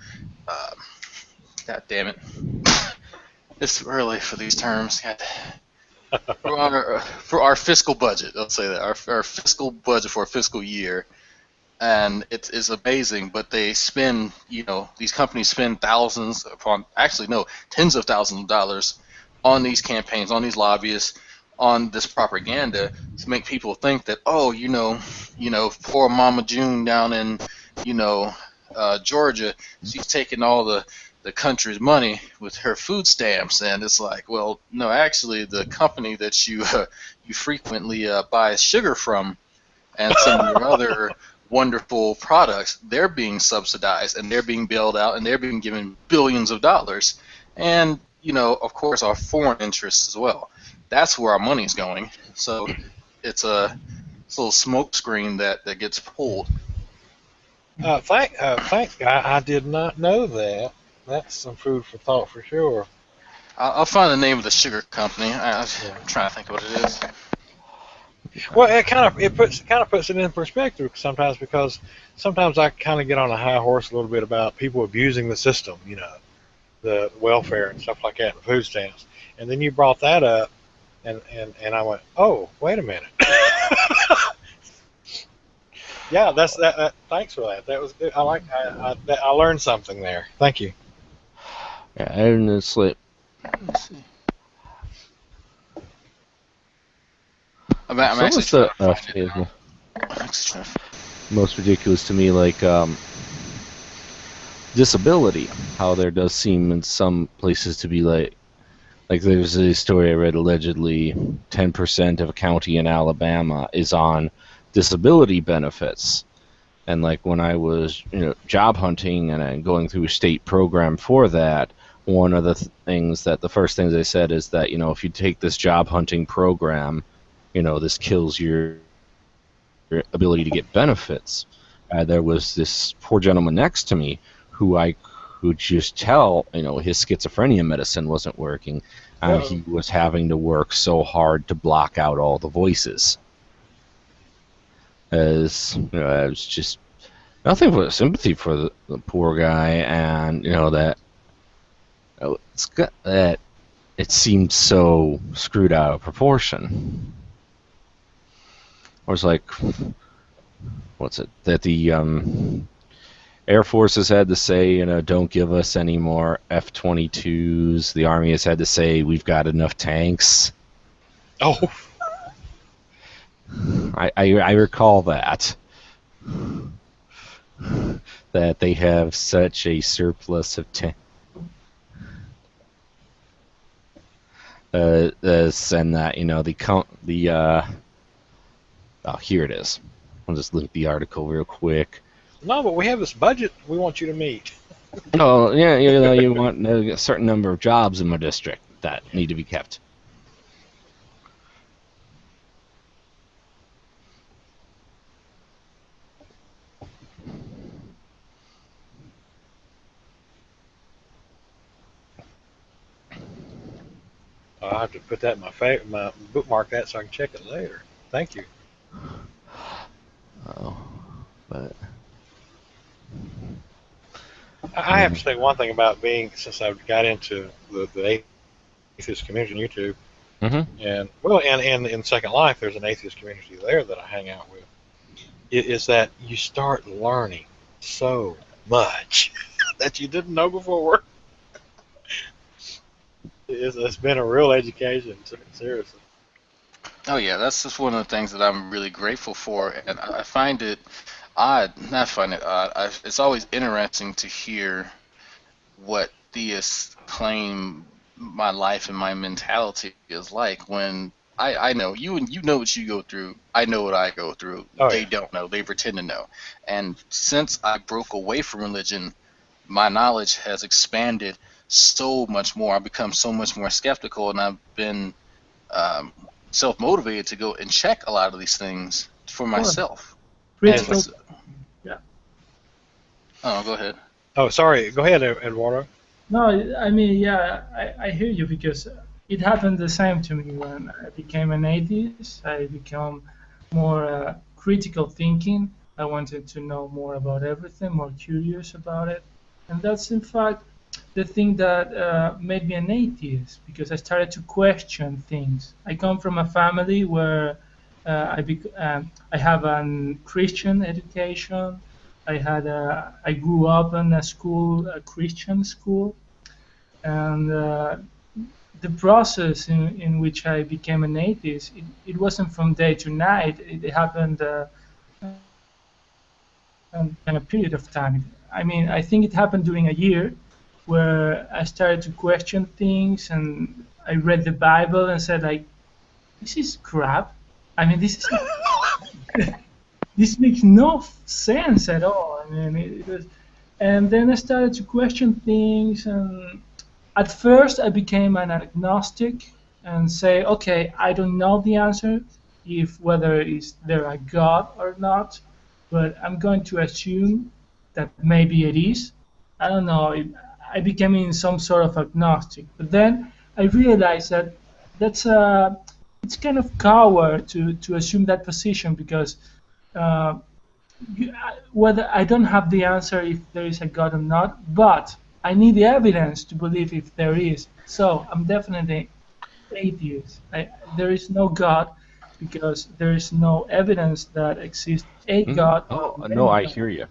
God damn it, it's early for these terms. For our fiscal budget, let's say that our fiscal budget for a fiscal year, and it's amazing. But they spend, these companies spend tens of thousands of dollars on these campaigns, on these lobbyists, on this propaganda to make people think that, oh, poor Mama June down in Georgia, she's taking all the country's money with her food stamps, and it's like, well, no, actually, the company that you frequently buy sugar from, and some of your other wonderful products, they're being subsidized and they're being bailed out and they're being given billions of dollars, and of course, our foreign interests as well. That's where our money's going. So it's a little smoke screen that gets pulled. I did not know that. That's some food for thought for sure. I'll find the name of the sugar company. I'm trying to think of what it is. Well, it puts it in perspective sometimes, because sometimes I kind of get on a high horse a little bit about people abusing the system, the welfare and stuff like that, and food stamps. And then you brought that up, and I went, oh, wait a minute. Yeah, that's that. Thanks for that. That was good. I learned something there. Thank you. Yeah, and it's like, Let's see. I'm actually trying to find it now. Most ridiculous to me, like disability. How there does seem in some places to be like there's a story I read, allegedly 10% of a county in Alabama is on disability benefits. And like when I was job hunting and going through a state program for that, one of the the first things they said is that if you take this job hunting program, this kills your ability to get benefits. There was this poor gentleman next to me who I could just tell his schizophrenia medicine wasn't working, and he was having to work so hard to block out all the voices. As it was just nothing but sympathy for the poor guy, and that it's got that it seemed so screwed out of proportion. Or it's like, what's it that the Air Force has had to say, don't give us any more F-22s. The Army has had to say we've got enough tanks. Oh, I recall that they have such a surplus of tanks. And that oh, here it is. I'll just link the article real quick. no, but we have this budget we want you to meet. Oh yeah, you want a certain number of jobs in my district that need to be kept. I'll have to put that in my bookmark that so I can check it later. Thank you. Oh, but I have to say one thing about since I got into the atheist community on YouTube, and in Second Life, there's an atheist community there that I hang out with. Is that you start learning so much that you didn't know before. It's been a real education, seriously. Oh yeah, that's just one of the things that I'm really grateful for, and I find it odd. Not find it odd. It's always interesting to hear what theists claim my life and my mentality is like. When I know you know what you go through. I know what I go through. Oh, They yeah. don't know. They pretend to know. And since I broke away from religion, my knowledge has expanded so much more. I've become so much more skeptical, and I've been um, self-motivated to go and check a lot of these things for myself. And Critical. Yeah. oh, go ahead. Oh, sorry. Go ahead, Eduardo. No, I mean, yeah, I hear you because it happened the same to me when I became an atheist. I became more critical thinking. I wanted to know more about everything, more curious about it. And that's in fact the thing that made me an atheist because I started to question things. I come from a family where I have a Christian education. I grew up in a Christian school, and the process in which I became an atheist, it wasn't from day to night. It happened in a period of time. I mean, I think it happened during a year where I started to question things, and I read the Bible and said, like, this is crap. I mean, this makes no sense at all. I mean, it was, and then I started to question things, and at first I became an agnostic and say, okay, I don't know the answer, if whether is there a God or not, but I'm going to assume that maybe it is. I don't know. I became in some sort of agnostic, but then I realized that that's it's kind of coward to assume that position because uh, whether I don't have the answer if there is a God or not, but I need the evidence to believe if there is. So I'm definitely atheist. There is no God because there is no evidence that exists a God Oh or no, many I gods. hear you.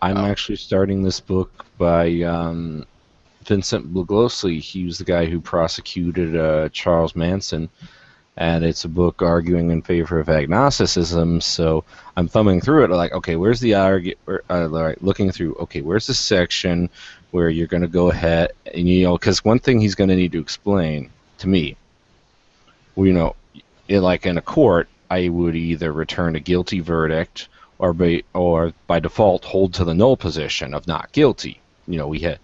I'm Oh, actually starting this book by Vincent Bugliosi. He was the guy who prosecuted Charles Manson, and it's a book arguing in favor of agnosticism. So I'm thumbing through it, like, okay, where's the looking through, okay, where's the section where you're going to go ahead and because one thing he's going to need to explain to me, well, like in a court, I would either return a guilty verdict or by default hold to the null position of not guilty. We have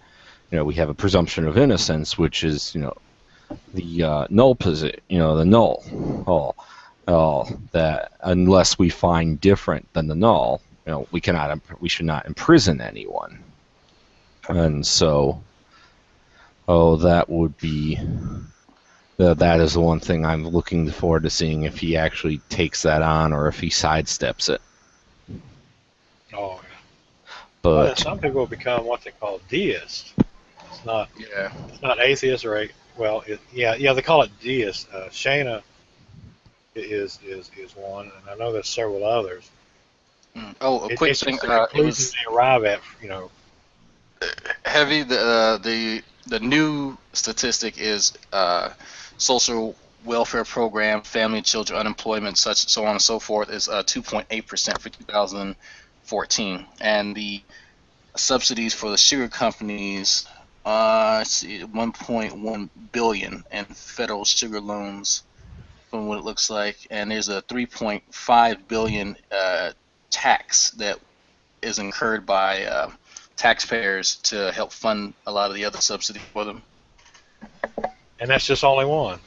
a presumption of innocence, which is the null position, the null, that unless we find different than the null, we should not imprison anyone. And so, that would be that is the one thing I'm looking forward to seeing if he actually takes that on or if he sidesteps it. Oh, Well, then But some people become what they call deists. It's not Yeah. it's not atheist or well, yeah, they call it deist. Shana is one, and I know there's several others. Oh, a quick It's thing. just the It conclusion was they arrive at. heavy. The new statistic is social welfare program, family, children, unemployment, such so on and so forth is 2.8% for 2014, and the subsidies for the sugar companies. Let's see, 1.1 billion in federal sugar loans, from what it looks like, and there's a 3.5 billion tax that is incurred by taxpayers to help fund a lot of the other subsidies for them. And that's just only one.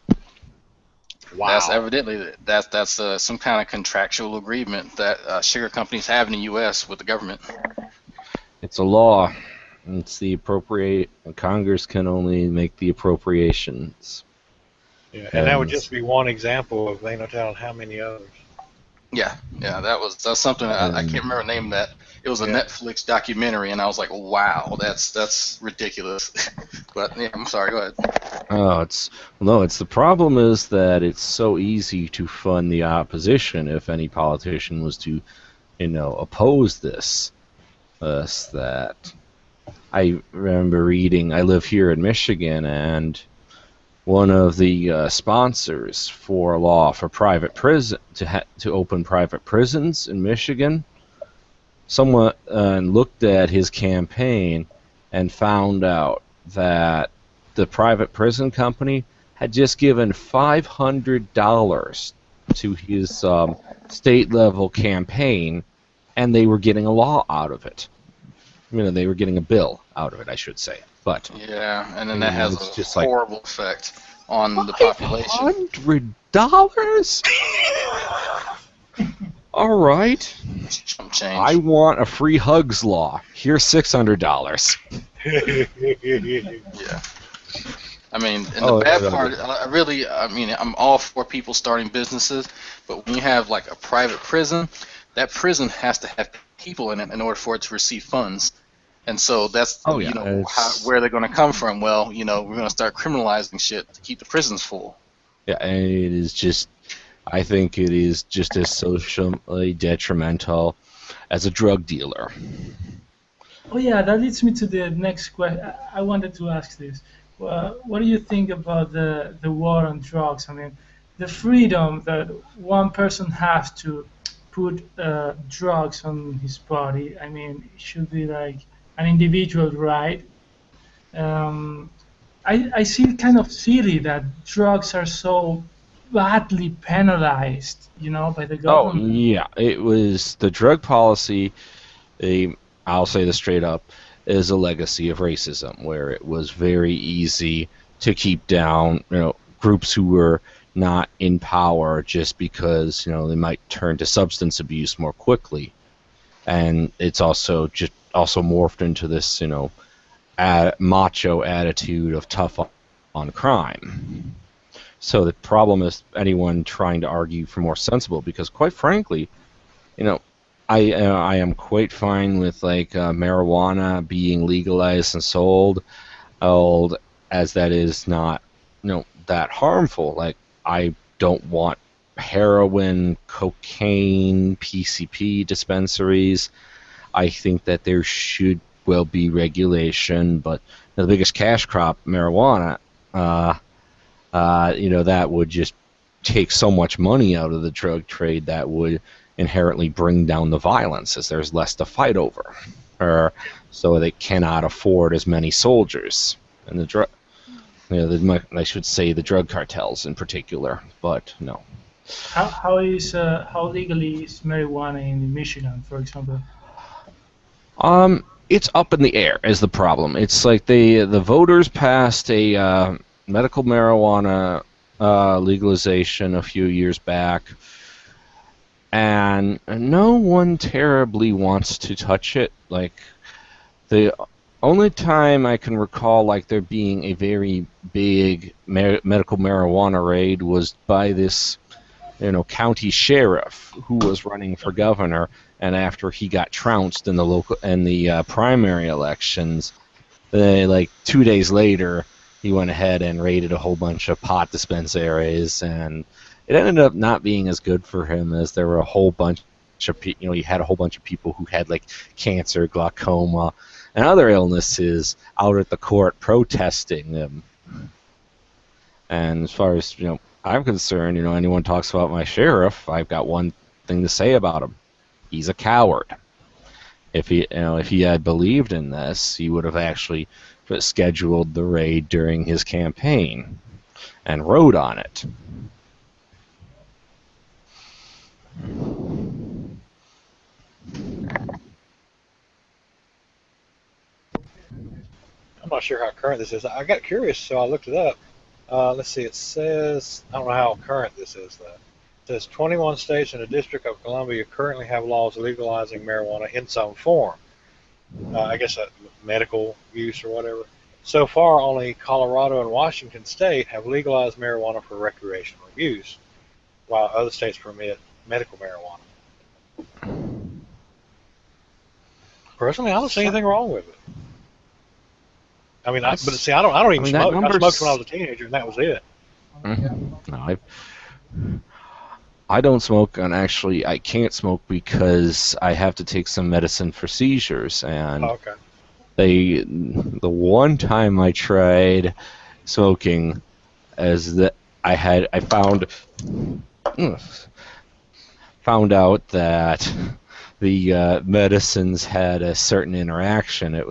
That's Wow. evidently that's some kind of contractual agreement that sugar companies have in the U.S. with the government. it's a law. It's the appropriate. Congress can only make the appropriations. Yeah, and that would And just be one example of they no telling how many others. Yeah, that's something I can't and remember the name of that. It was a Yeah. Netflix documentary, and I was like, wow, that's ridiculous. But yeah, I'm sorry. Go ahead. oh, it's the problem is that it's so easy to fund the opposition if any politician was to, oppose this. That I remember reading. I live here in Michigan, and one of the sponsors for a law for private prison to open private prisons in Michigan. Someone looked at his campaign and found out that the private prison company had just given $500 to his state level campaign, and they were getting a law out of it. They were getting a bill out of it, I should say. But Yeah, and then that has a it's just like horrible effect on the population. $500? All right. Chump I change. want a free hugs law. Here's $600. Yeah. I mean, and the Oh, bad yeah, part, I'm all for people starting businesses, but when you have like a private prison, that prison has to have people in it in order for it to receive funds. And so that's, oh yeah, where they're going to come from. Well, we're going to start criminalizing shit to keep the prisons full. yeah, and it is just. I think it is just as socially detrimental as a drug dealer. Oh yeah, that leads me to the next question. I wanted to ask this. What do you think about the war on drugs? I mean, the freedom that one person has to put drugs on his body. I mean, it should be like an individual right. Um, I see it kind of silly that drugs are so badly penalized, by the Oh government. yeah, it was the drug policy. I'll say this straight up, is a legacy of racism, where it was very easy to keep down, groups who were not in power just because they might turn to substance abuse more quickly, and it's also morphed into this macho attitude of tough on crime. So the problem is anyone trying to argue for more sensible, because quite frankly, you know, I am quite fine with marijuana being legalized and sold, old as that is not that harmful. Like I don't want heroin, cocaine, PCP dispensaries. I think that there should well be regulation, but the biggest cash crop, marijuana, uh, that would just take so much money out of the drug trade that would inherently bring down the violence as there's less to fight over, or so they cannot afford as many soldiers. And the drug, I should say the drug cartels in particular, but no. How legally is marijuana in Michigan, for example? It's up in the air is the problem. It's like the voters passed a medical marijuana legalization a few years back, and no one terribly wants to touch it. Like the only time I can recall there being a very big medical marijuana raid was by this county sheriff who was running for governor, and after he got trounced in the primary elections, like 2 days later, he went ahead and raided a whole bunch of pot dispensaries, and it ended up not being as good for him, as there were a whole bunch of people. You had a whole bunch of people who had like cancer, glaucoma, and other illnesses out at the court protesting him. And as far as I'm concerned, anyone talks about my sheriff, I've got one thing to say about him: he's a coward. If he had believed in this, he would have actually scheduled the raid during his campaign and wrote on it. I'm not sure how current this is. I got curious, so I looked it up. Let's see. It says, I don't know how current this is, though. It says 21 states and the District of Columbia currently have laws legalizing marijuana in some form. I guess medical use or whatever. So far, only Colorado and Washington State have legalized marijuana for recreational use, while other states permit medical marijuana. Personally, I don't see anything wrong with it. I mean, but see, I don't even smoke. I smoked when I was a teenager, and that was it. No, I don't smoke, and actually, I can't smoke because I have to take some medicine for seizures. And the one time I tried smoking, I found out that the medicines had a certain interaction.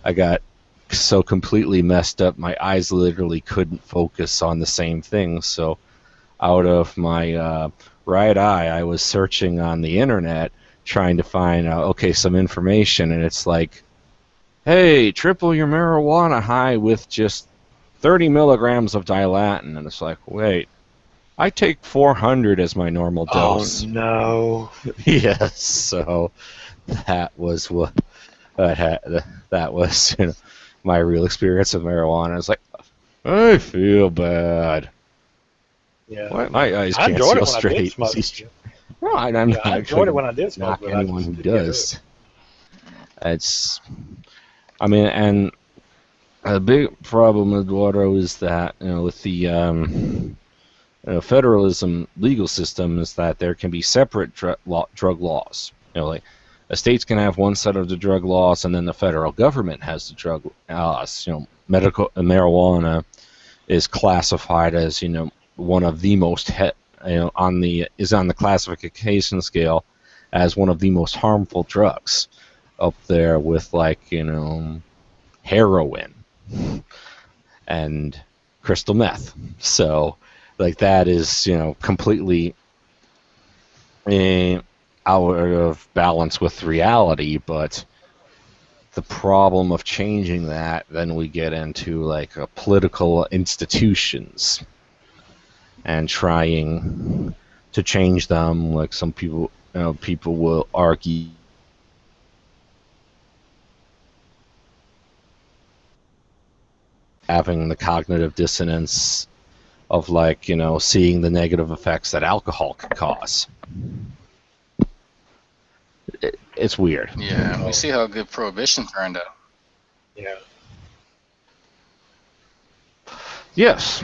I got so completely messed up, my eyes literally couldn't focus on the same thing. So out of my right eye, I was searching on the internet trying to find some information, and it's like, hey, triple your marijuana high with just 30 milligrams of Dilatin. And it's like, wait, I take 400 as my normal dose. Oh, no. Yes, so that was what that was my real experience of marijuana. It's like, I feel bad. Yeah, my eyes I can't enjoyed it see when straight. I did smoke. No, I'm not I enjoyed it when I did smoke. knock anyone who does. And a big problem, Eduardo, is that with the federalism legal system, is that there can be separate drug laws. Like the states can have one set of the drug laws, and then the federal government has the drug laws. Medical marijuana is classified as one of the most on the classification scale as one of the most harmful drugs, up there with heroin and crystal meth. So that is completely out of balance with reality. But the problem of changing that, then we get into political institutions and trying to change them. Like some people will argue having the cognitive dissonance of seeing the negative effects that alcohol could cause. It's weird. Yeah, we see how good prohibition turned out. Yeah. Yes,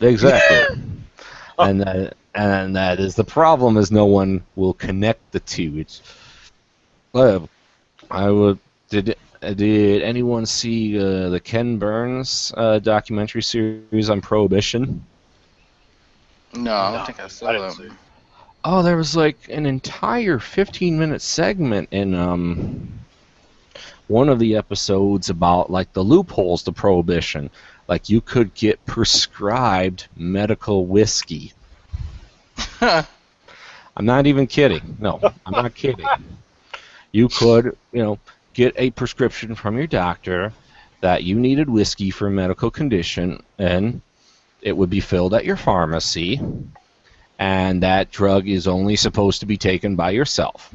exactly. and that is the problem, is no one will connect the two. It's did anyone see the Ken Burns documentary series on prohibition? No, I don't think I saw that. Oh, there was an entire 15-minute segment in one of the episodes about the loopholes to prohibition. You could get prescribed medical whiskey. I'm not even kidding. No, I'm not kidding. You could, get a prescription from your doctor that you needed whiskey for a medical condition, and it would be filled at your pharmacy, and that drug is only supposed to be taken by yourself.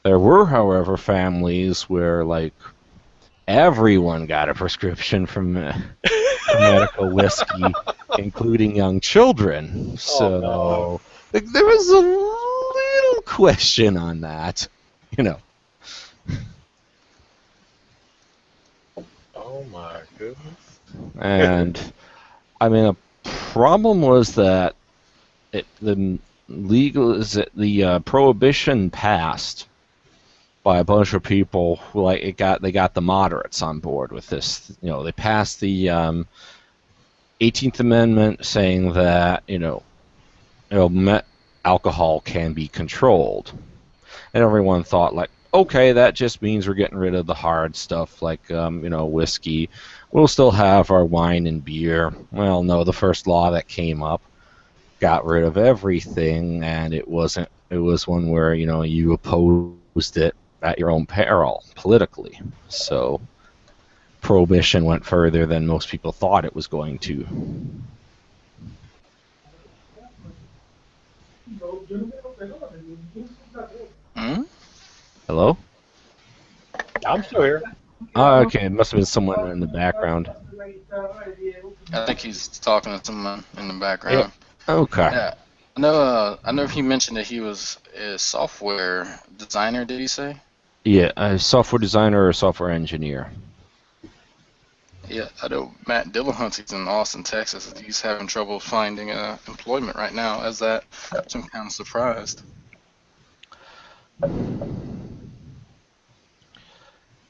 There were, however, families where everyone got a prescription from medical whiskey, including young children. Oh no. So there was a little question on that, you know. Oh my goodness. And I mean, a problem was that the prohibition passed by a bunch of people who they got the moderates on board with this. You know, they passed the 18th Amendment saying that alcohol can be controlled, and everyone thought like, okay, that just means we're getting rid of the hard stuff like whiskey. We'll still have our wine and beer. Well, no, the first law that came up got rid of everything, and it was one where you opposed it at your own peril politically. So prohibition went further than most people thought it was going to. Hmm? Hello? I'm still here. Oh, okay, it must have been someone in the background. I think he's talking to someone in the background. Okay. Yeah. I know he mentioned that he was a software designer, did he say? Yeah, a software designer or software engineer. Yeah, I know Matt Dillahunty's in Austin, Texas. He's having trouble finding employment right now. As that, I'm kind of surprised.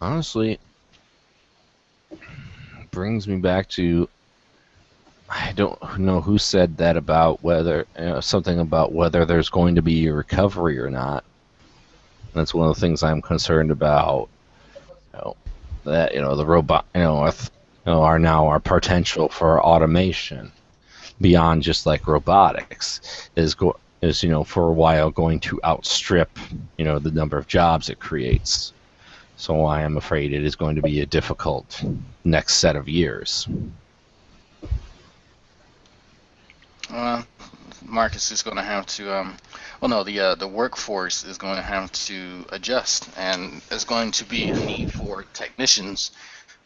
Honestly, brings me back to, I don't know who said that about whether something about whether there's going to be a recovery or not. That's one of the things I'm concerned about. That the robot, our potential for automation beyond just like robotics is for a while going to outstrip the number of jobs it creates. So I am afraid it is going to be a difficult next set of years. Marcus is going to have to, the workforce is going to have to adjust, and there's going to be a need for technicians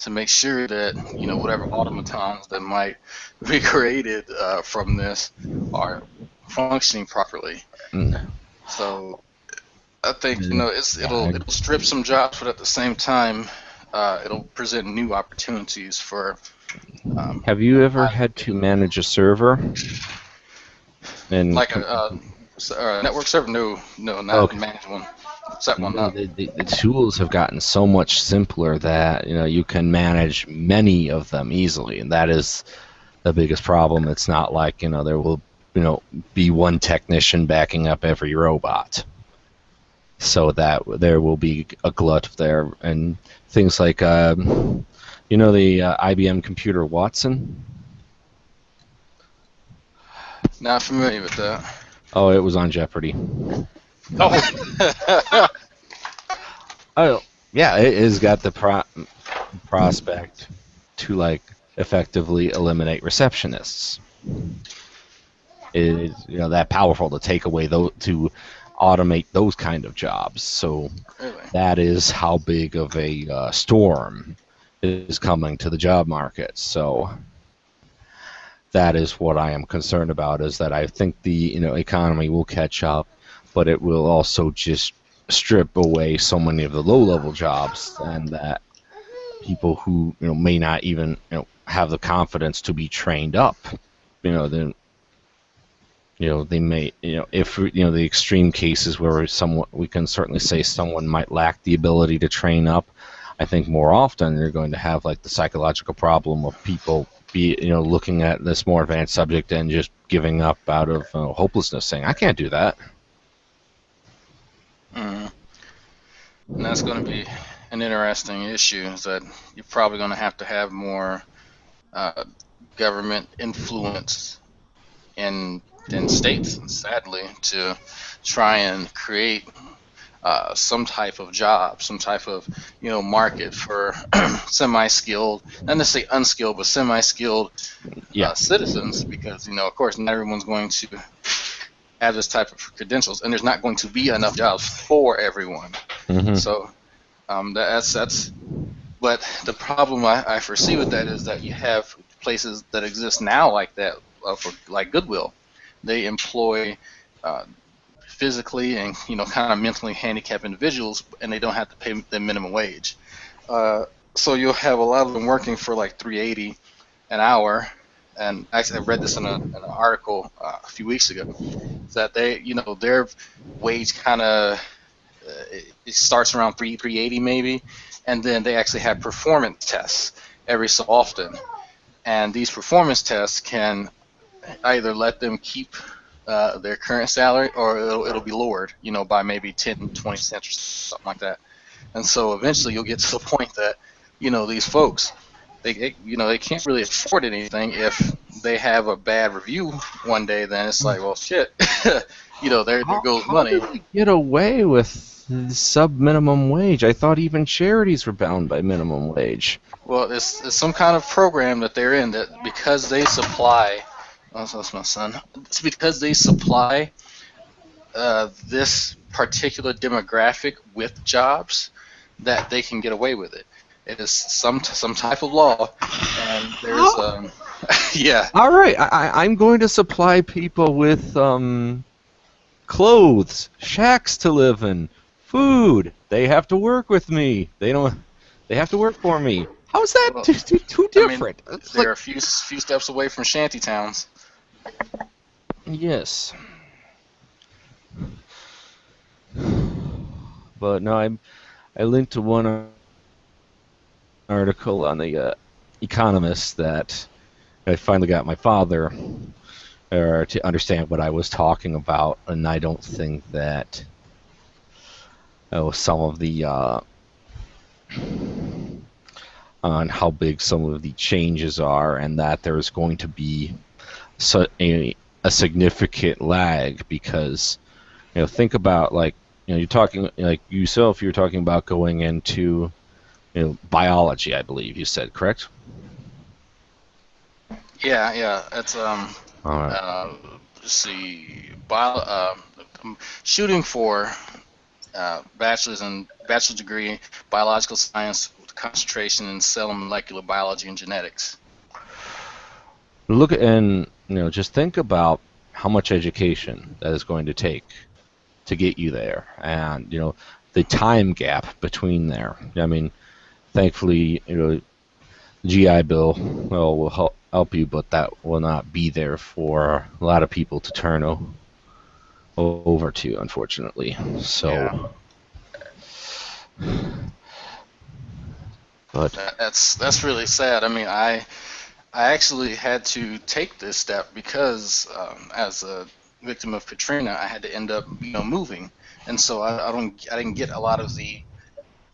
to make sure that, whatever automatons that might be created from this are functioning properly. So I think, it'll strip some jobs, but at the same time, it'll present new opportunities for. Have you ever had to manage a server? Like a network server? No, not Okay. manage one. Set one up. The tools have gotten so much simpler that you can manage many of them easily, and that is the biggest problem. It's not like there will be one technician backing up every robot, so that there will be a glut there, and things like the IBM computer Watson. Not familiar with that. Oh, it was on Jeopardy. Oh, Oh, yeah, it has got the prospect to like effectively eliminate receptionists. It is that powerful to take away to automate those kind of jobs. So Really? that is how big of a storm is coming to the job market. So that is what I am concerned about, is that I think the economy will catch up, but it will also just strip away so many of the low-level jobs, and that people who may not even have the confidence to be trained up, then they may if the extreme cases where we can certainly say someone might lack the ability to train up. I think more often you're going to have like the psychological problem of people looking at this more advanced subject and just giving up out of hopelessness, saying I can't do that. And that's going to be an interesting issue, is that you're probably going to have more government influence in states, sadly, to try and create some type of job, some type of market for semi-skilled, not necessarily unskilled, but semi-skilled citizens, because of course not everyone's going to have this type of credentials, and there's not going to be enough jobs for everyone. Mm-hmm. So that's but the problem I foresee with that is that you have places that exist now like that, for like Goodwill, they employ physically and kind of mentally handicapped individuals, and they don't have to pay the minimum wage. So you'll have a lot of them working for like $3.80 an hour. And actually, I read this in an article a few weeks ago, that their wage kind of it starts around 380 maybe, and then they actually have performance tests every so often, and these performance tests can either let them keep their current salary, or it'll be lowered, by maybe 10, 20 cents or something like that. And so eventually you'll get to the point that these folks, they can't really afford anything. If they have a bad review one day, then it's like, well, shit, there goes How money. do they get away with the sub-minimum wage? I thought even charities were bound by minimum wage. Well, it's some kind of program that they're in, that because they supply. Oh, that's my son. It's because they supply this particular demographic with jobs that they can get away with it. It is some type of law, and there's yeah. All right, I'm going to supply people with clothes, shacks to live in, food. They have to work with me. They have to work for me. How is that Well, too different? I mean, It's they're like, a few steps away from shanty towns. yes. But no, I linked to one article on the Economist that I finally got my father to understand what I was talking about, and I don't think that some of the on how big some of the changes are, and that there's going to be a significant lag, because think about, like, you're talking, like yourself, you're talking about going into biology, I believe you said, correct? Yeah. It's All right. let's see, I'm shooting for bachelor's degree biological science with concentration in cell and molecular biology and genetics. Look, and just think about how much education that is going to take to get you there, and the time gap between there. I mean, thankfully, GI Bill will help you, but that will not be there for a lot of people to turn over to, unfortunately. So, Yeah. but That's really sad. I mean, I actually had to take this step because as a victim of Katrina, I had to end up moving, and so I didn't get a lot of the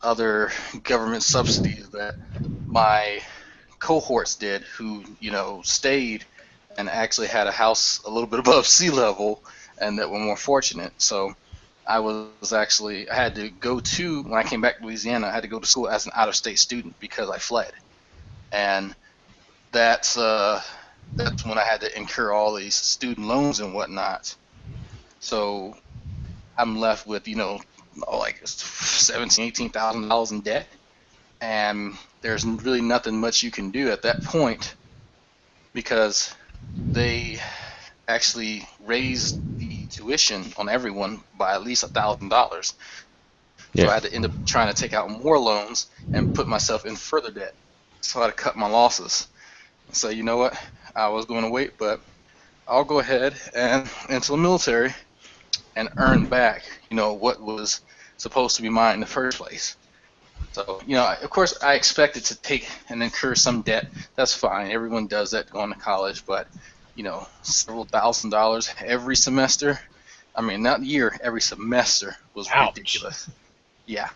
other government subsidies that my cohorts did, who stayed and actually had a house a little bit above sea level, and that were more fortunate. So I had to go to, when I came back to Louisiana, I had to go to school as an out-of-state student because I fled, and that's when I had to incur all these student loans and whatnot. So I'm left with like $17,000-$18,000 in debt, and there's really nothing much you can do at that point, because they actually raised the tuition on everyone by at least $1,000. So I had to end up trying to take out more loans and put myself in further debt. So I had to cut my losses. So you know what? I was going to wait, but I'll go ahead and into the military and earn back, what was supposed to be mine in the first place. So, of course, I expected to take and incur some debt. That's fine. Everyone does that going to college, but, several $1,000s every semester. I mean, not year, every semester was ridiculous. Yeah.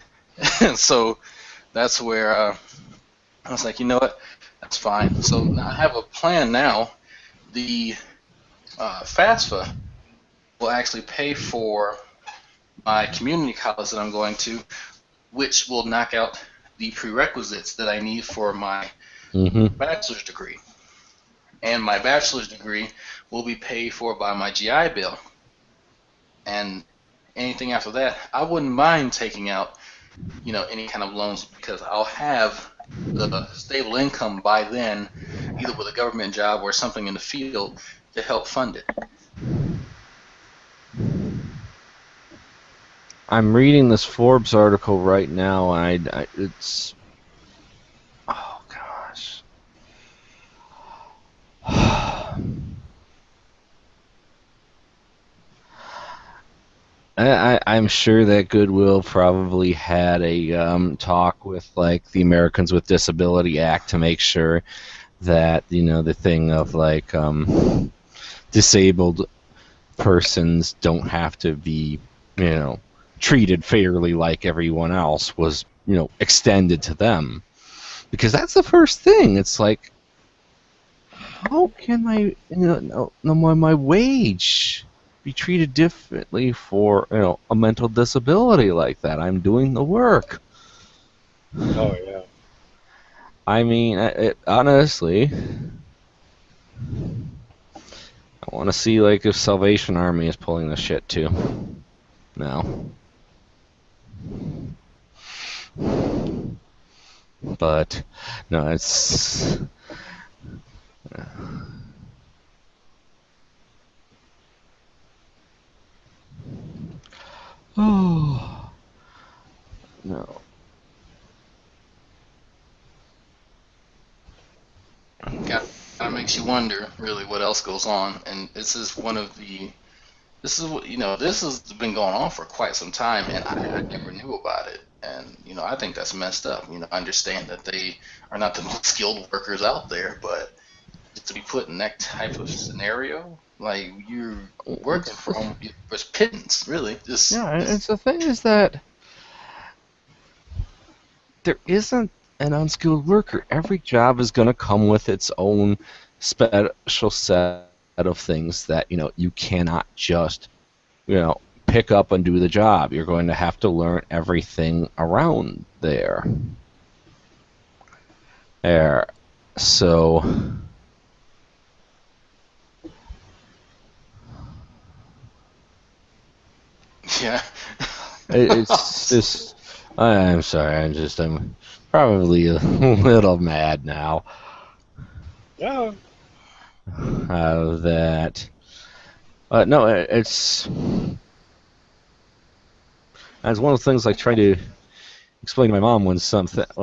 And so that's where I was like, you know what? That's fine. So I have a plan now. The FAFSA will actually pay for my community college that I'm going to, which will knock out the prerequisites that I need for my bachelor's degree. And my bachelor's degree will be paid for by my GI Bill. And anything after that, I wouldn't mind taking out, any kind of loans, because I'll have the stable income by then, either with a government job or something in the field to help fund it. I'm reading this Forbes article right now, and it's, oh gosh. I'm sure that Goodwill probably had a talk with like the Americans with Disability Act to make sure that, you know, the thing of like disabled persons don't have to be, you know, treated fairly like everyone else was, you know, extended to them. Because that's the first thing. It's like, how can my wage be treated differently for, you know, a mental disability like that? I'm doing the work. Oh yeah. I mean, honestly, I want to see like if Salvation Army is pulling this shit too. No. But no, it's oh no. Kind of makes you wonder, really, what else goes on. And this is one of the this is what this has been going on for quite some time, and I never knew about it. And I think that's messed up. I understand that they are not the most skilled workers out there, but just to be put in that type of scenario, like you're working for pittance, really. It's the thing is that there isn't an unskilled worker. Every job is going to come with its own special set of things that, you know, you cannot just, you know, pick up and do the job. You're going to have to learn everything around there. So Yeah. it's just, I'm sorry, I'm probably a little mad now. Yeah. That. No, it's one of the things I try to explain to my mom when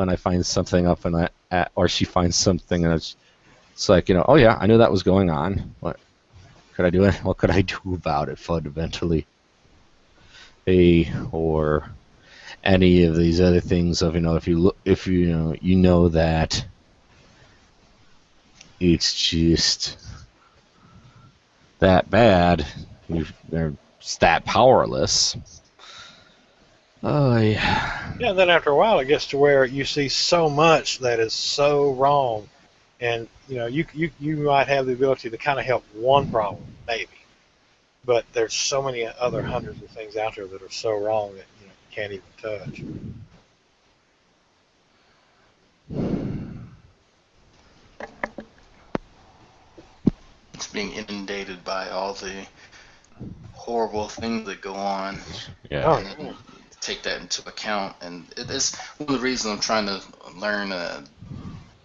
I find something up and or she finds something and it's like, you know, oh yeah, I knew that was going on. What could I do? What could I do about it fundamentally? Or any of these other things of, you know, if you know that it's just that bad, they're that powerless. Oh yeah. Yeah, and then after a while, it gets to where you see so much that is so wrong, and you might have the ability to kind of help one problem, maybe, but there's so many other hundreds of things out there that are so wrong that you can't even touch. It's being inundated by all the horrible things that go on. Yeah. And then take that into account. And it is one of the reasons I'm trying to learn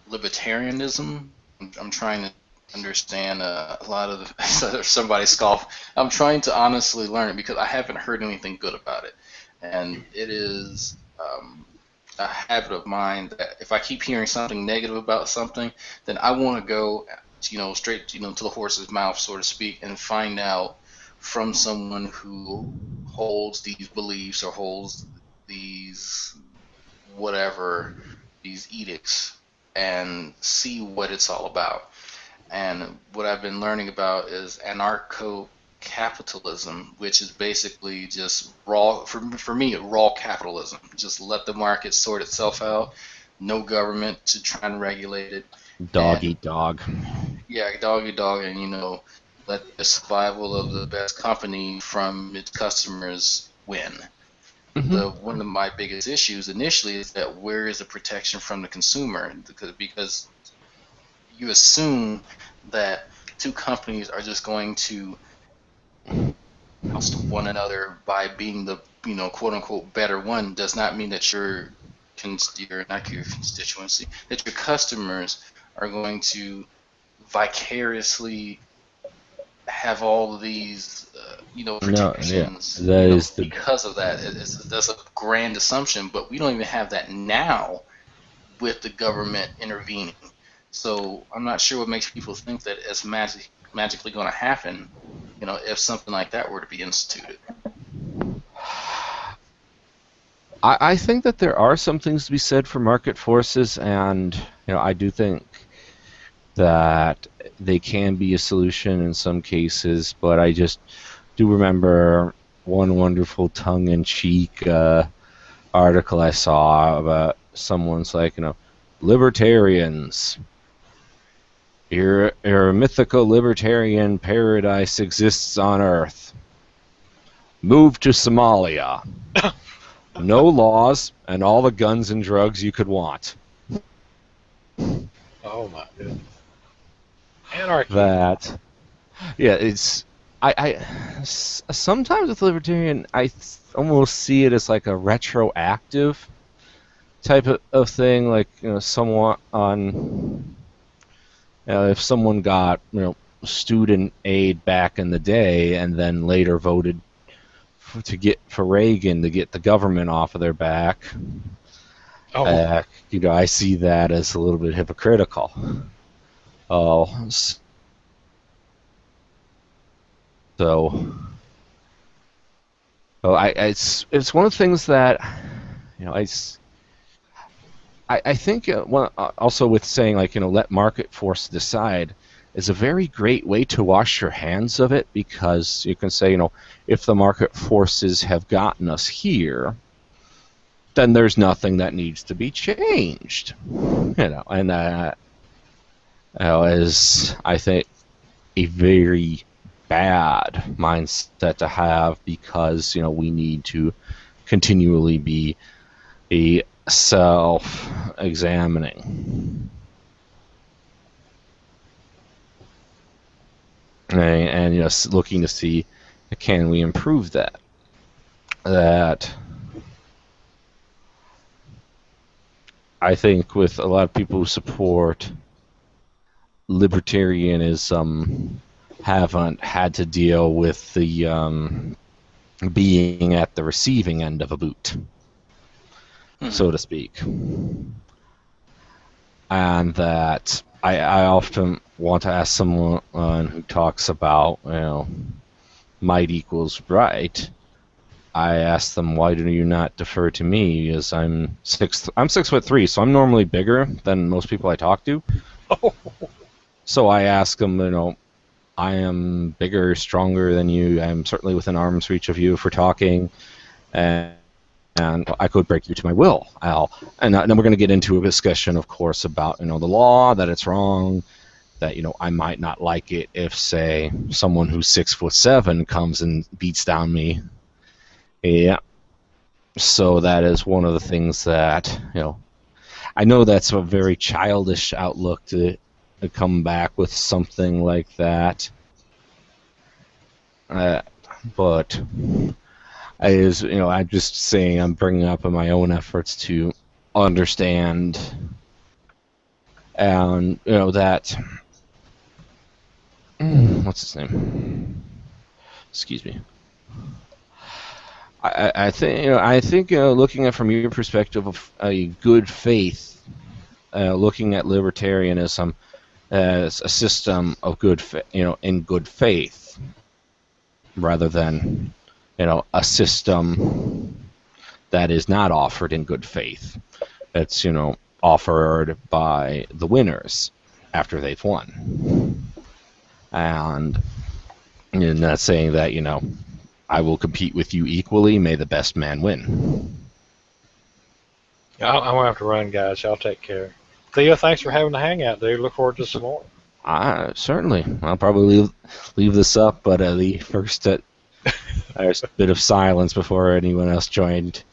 libertarianism. I'm trying to understand a lot of the somebody scoff. I'm trying to honestly learn it because I haven't heard anything good about it, and it is a habit of mine that if I keep hearing something negative about something, then I want to go straight to the horse's mouth, so to speak, and find out from someone who holds these beliefs or holds these whatever these edicts and see what it's all about. And what I've been learning about is anarcho-capitalism, which is basically just raw, for me, raw capitalism. Just let the market sort itself out, no government to try and regulate it. Dog eat dog. Yeah, dog eat dog, and let the survival of the best company from its customers win. One of my biggest issues initially is that where is the protection from the consumer? Because you assume that two companies are just going to oust one another by being the quote unquote better one. Does not mean that not your constituency, that your customers are going to vicariously have all of these, No, yeah, protections, that is the because of that. That's a grand assumption, but we don't even have that now with the government intervening. So I'm not sure what makes people think that it's magically going to happen, if something like that were to be instituted. I think that there are some things to be said for market forces, and I do think that they can be a solution in some cases, but I just do remember one wonderful tongue-in-cheek article I saw about someone's like, libertarians, your mythical libertarian paradise exists on Earth. Move to Somalia. No laws and all the guns and drugs you could want. Oh my goodness. Anarchy. That, yeah, it's sometimes with libertarian, almost see it as like a retroactive type of thing, like somewhat on if someone got student aid back in the day and then later voted for Reagan to get the government off of their back. Oh, I see that as a little bit hypocritical. Oh, so it's one of the things that I think also with saying like let market force decide is a very great way to wash your hands of it, because you can say if the market forces have gotten us here, then there's nothing that needs to be changed, and that is, I think, a very bad mindset to have, because we need to continually be a self-examining and looking to see, can we improve that. I think with a lot of people who support libertarianism haven't had to deal with the being at the receiving end of a boot, so to speak. And that I often want to ask someone who talks about might equals right. I ask them, why do you not defer to me? Because I'm 6'3", so I'm normally bigger than most people I talk to. So I ask them, I am bigger, stronger than you. I'm certainly within arm's reach of you if we're talking, and I could break you to my will, Al. And then we're going to get into a discussion, of course, about the law, that it's wrong, that I might not like it if, say, someone who's 6'7" comes and beats down me. Yeah. So that is one of the things that I know that's a very childish outlook to come back with something like that. But I'm just saying, I'm bringing up in my own efforts to understand, and that what's his name? Excuse me. I think looking at from your perspective of a good faith, looking at libertarianism as a system of in good faith, rather than a system that is not offered in good faith. It's offered by the winners after they've won, and not saying that I will compete with you equally. May the best man win. I'm gonna have to run, guys. Y'all take care. Theo, thanks for having the hangout, dude. Look forward to some more. Certainly. I'll probably leave this up, but the first there's a bit of silence before anyone else joined.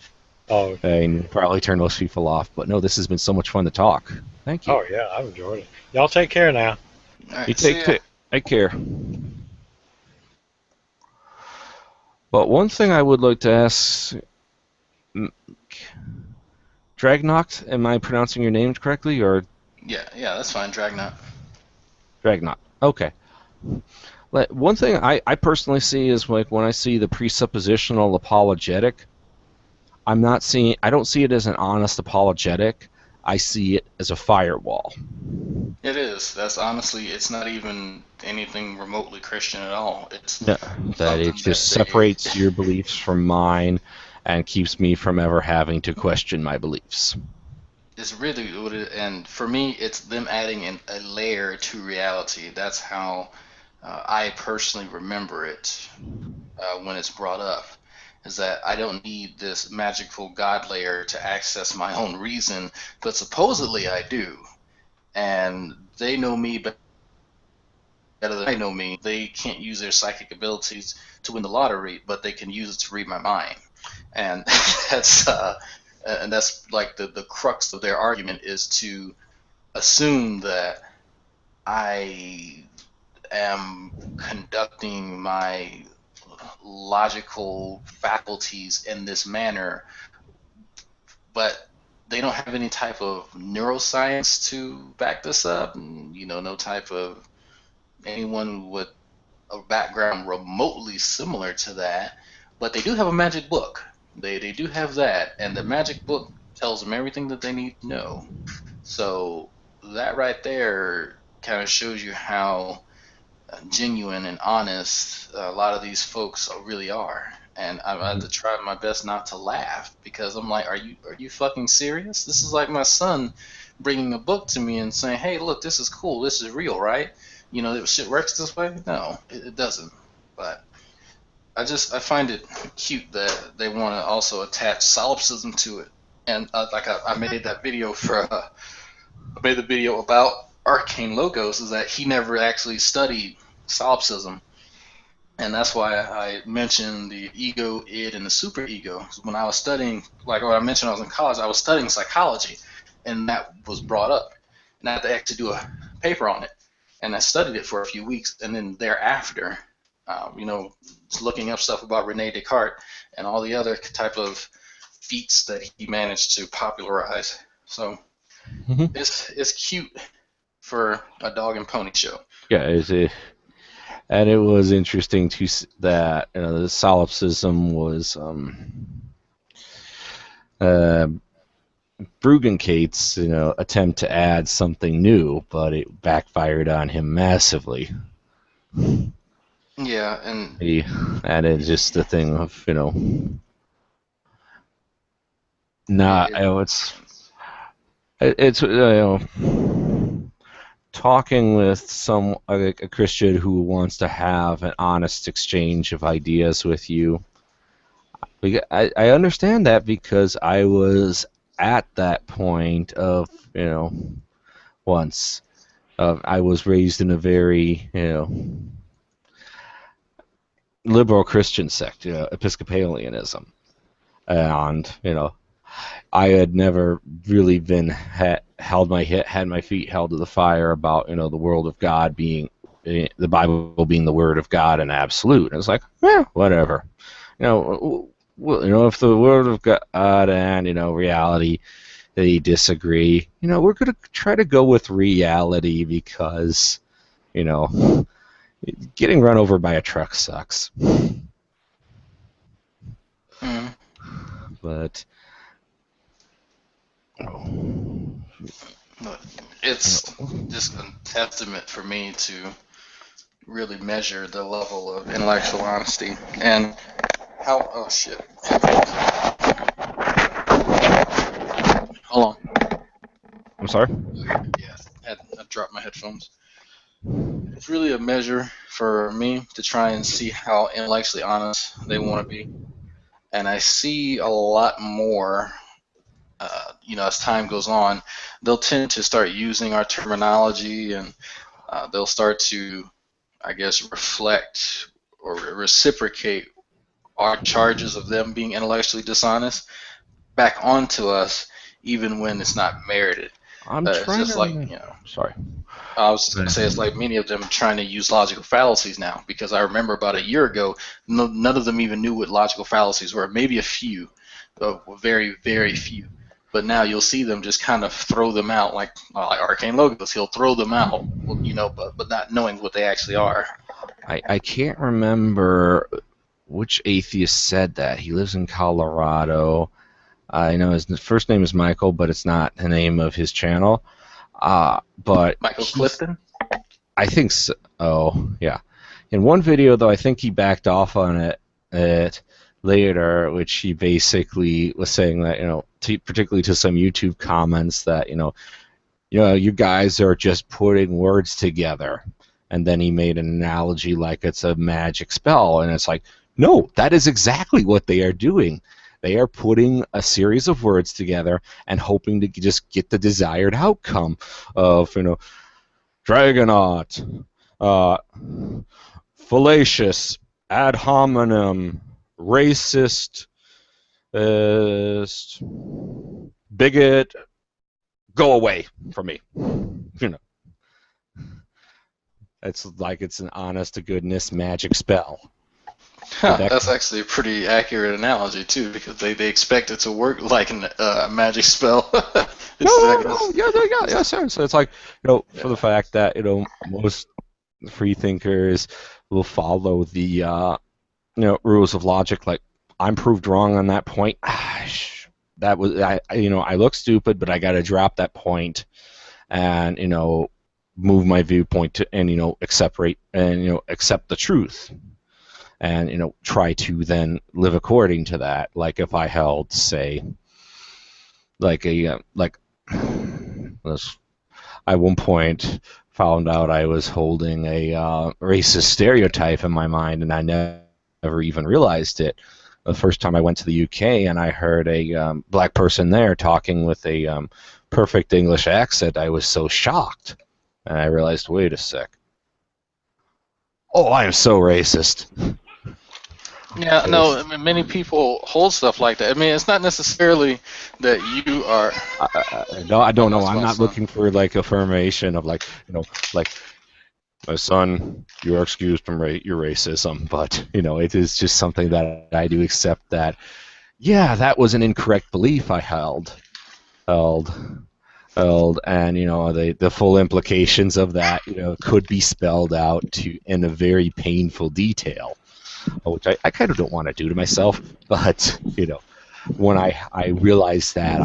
Oh, and probably turn most people off. But no, this has been so much fun to talk. Thank you. Oh yeah, I've enjoyed it. Y'all take care now. All right, You take care. But one thing I would like to ask, Dragnoct, am I pronouncing your name correctly, or? Yeah, that's fine. Dragnet. Dragnot. Okay. One thing I personally see is like when I see the presuppositional apologetic, I don't see it as an honest apologetic. I see it as a firewall. It is. That's honestly, it's not even anything remotely Christian at all. It's No, that it something that just they, separates your beliefs from mine and keeps me from ever having to question my beliefs. it's really what it, and for me, it's them adding a layer to reality. That's how I personally remember it when it's brought up. Is that I don't need this magical God layer to access my own reason, but supposedly I do. And they know me better than I know me. They can't use their psychic abilities to win the lottery, but they can use it to read my mind. And that's and that's like the crux of their argument is to assume that I am conducting my logical faculties in this manner, but they don't have any type of neuroscience to back this up, and no type of anyone with a background remotely similar to that. But they do have a magic book. They do have that, and the magic book tells them everything that they need to know. So that right there kind of shows you how genuine and honest a lot of these folks really are. And I have to try my best not to laugh because I'm like, are you fucking serious? This is like my son bringing a book to me and saying, hey, look, this is cool, this is real, right? Shit works this way. No, it doesn't. But I find it cute that they want to also attach solipsism to it. And I made that video I made the video about Arcane Logos, is that he never actually studied solipsism. And that's why I mentioned the ego, id, and the superego. When I was studying, like what I mentioned, I was in college, I was studying psychology, and that was brought up. And I had to actually do a paper on it. And I studied it for a few weeks, and then thereafter, just looking up stuff about Rene Descartes and all the other type of feats that he managed to popularize. So it's cute for a dog and pony show. Yeah, and it was interesting to that the solipsism was Bruggenkate's attempt to add something new, but it backfired on him massively. Yeah, and it's just the thing of not it's talking with a Christian who wants to have an honest exchange of ideas with you. I understand that because I was at that point of once. I was raised in a very liberal Christian sect, Episcopalianism, and I had never really been had my feet held to the fire about the world of God being the Bible being the word of God and absolute. And it's like, whatever, if the word of God and reality they disagree, we're gonna try to go with reality because getting run over by a truck sucks. But it's just a testament for me to really measure the level of intellectual honesty and how. Oh shit! Hold on. I'm sorry. Yeah, I dropped my headphones. It's really a measure for me to try and see how intellectually honest they want to be, and I see a lot more. As time goes on, they'll tend to start using our terminology, and they'll start to, I guess, reflect or reciprocate our charges of them being intellectually dishonest back onto us, even when it's not merited. It's just like, Sorry. I was just going to say, it's like many of them trying to use logical fallacies now, because I remember about a year ago, none of them even knew what logical fallacies were. Maybe a few, but very, very few. but now you'll see them just kind of throw them out like Arcane Logos. He'll throw them out, but not knowing what they actually are. I can't remember which atheist said that. He lives in Colorado. I know his first name is Michael, but it's not the name of his channel. But Michael Clifton? I think so. Oh, yeah. In one video, though, I think he backed off on it later, which he basically was saying that, particularly to some YouTube comments that, you guys are just putting words together. And then he made an analogy like it's a magic spell. And it's like, no, that is exactly what they are doing. They are putting a series of words together and hoping to just get the desired outcome of, Dragonaut, fallacious, ad hominem, racist, bigot, go away from me. It's like it's an honest-to-goodness magic spell. That's actually a pretty accurate analogy, too, because they expect it to work like a magic spell. Yeah, sure. So it's like, for the fact that, most free thinkers will follow the, rules of logic, like, I'm proved wrong on that point. That was, I look stupid, but I got to drop that point and, move my viewpoint to, and, accept the truth. And try to then live according to that. Like if I held, say, at one point found out I was holding a racist stereotype in my mind, and I never even realized it. The first time I went to the UK and I heard a black person there talking with a perfect English accent, I was so shocked, and I realized, wait a sec. Oh, I am so racist. Yeah, no, many people hold stuff like that. I mean, it's not necessarily that you are... No, I don't know. I'm not looking for, affirmation of, like, my son, you are excused from your racism, but, it is just something that I do accept that, yeah, that was an incorrect belief I held, and, the full implications of that, could be spelled out in a very painful detail. Which I kind of don't want to do to myself, but when I realize that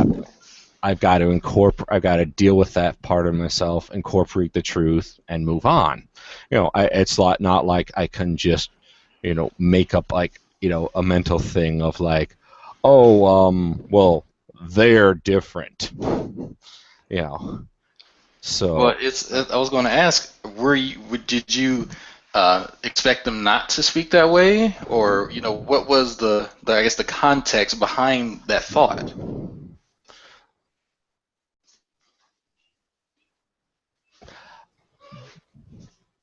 I've got to deal with that part of myself, incorporate the truth, and move on. It's not like I can just make up a mental thing of like, oh well, they're different. So. Well, I was going to ask, did you expect them not to speak that way, or what was the context behind that thought?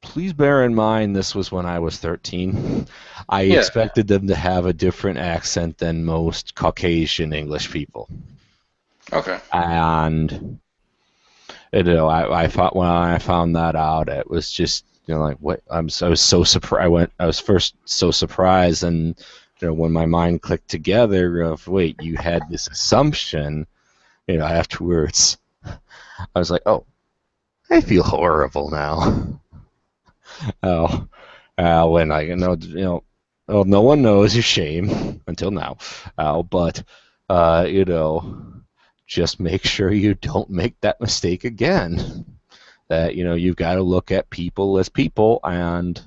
Please bear in mind this was when I was 13. I expected them to have a different accent than most Caucasian English people. Okay. And I thought when I found that out, it was just like, what? I was so surprised. I was first so surprised, and when my mind clicked together of, wait, you had this assumption, afterwards, I was like, oh, I feel horrible now. When I well, no one knows your shame until now. But just make sure you don't make that mistake again. That you've got to look at people as people, and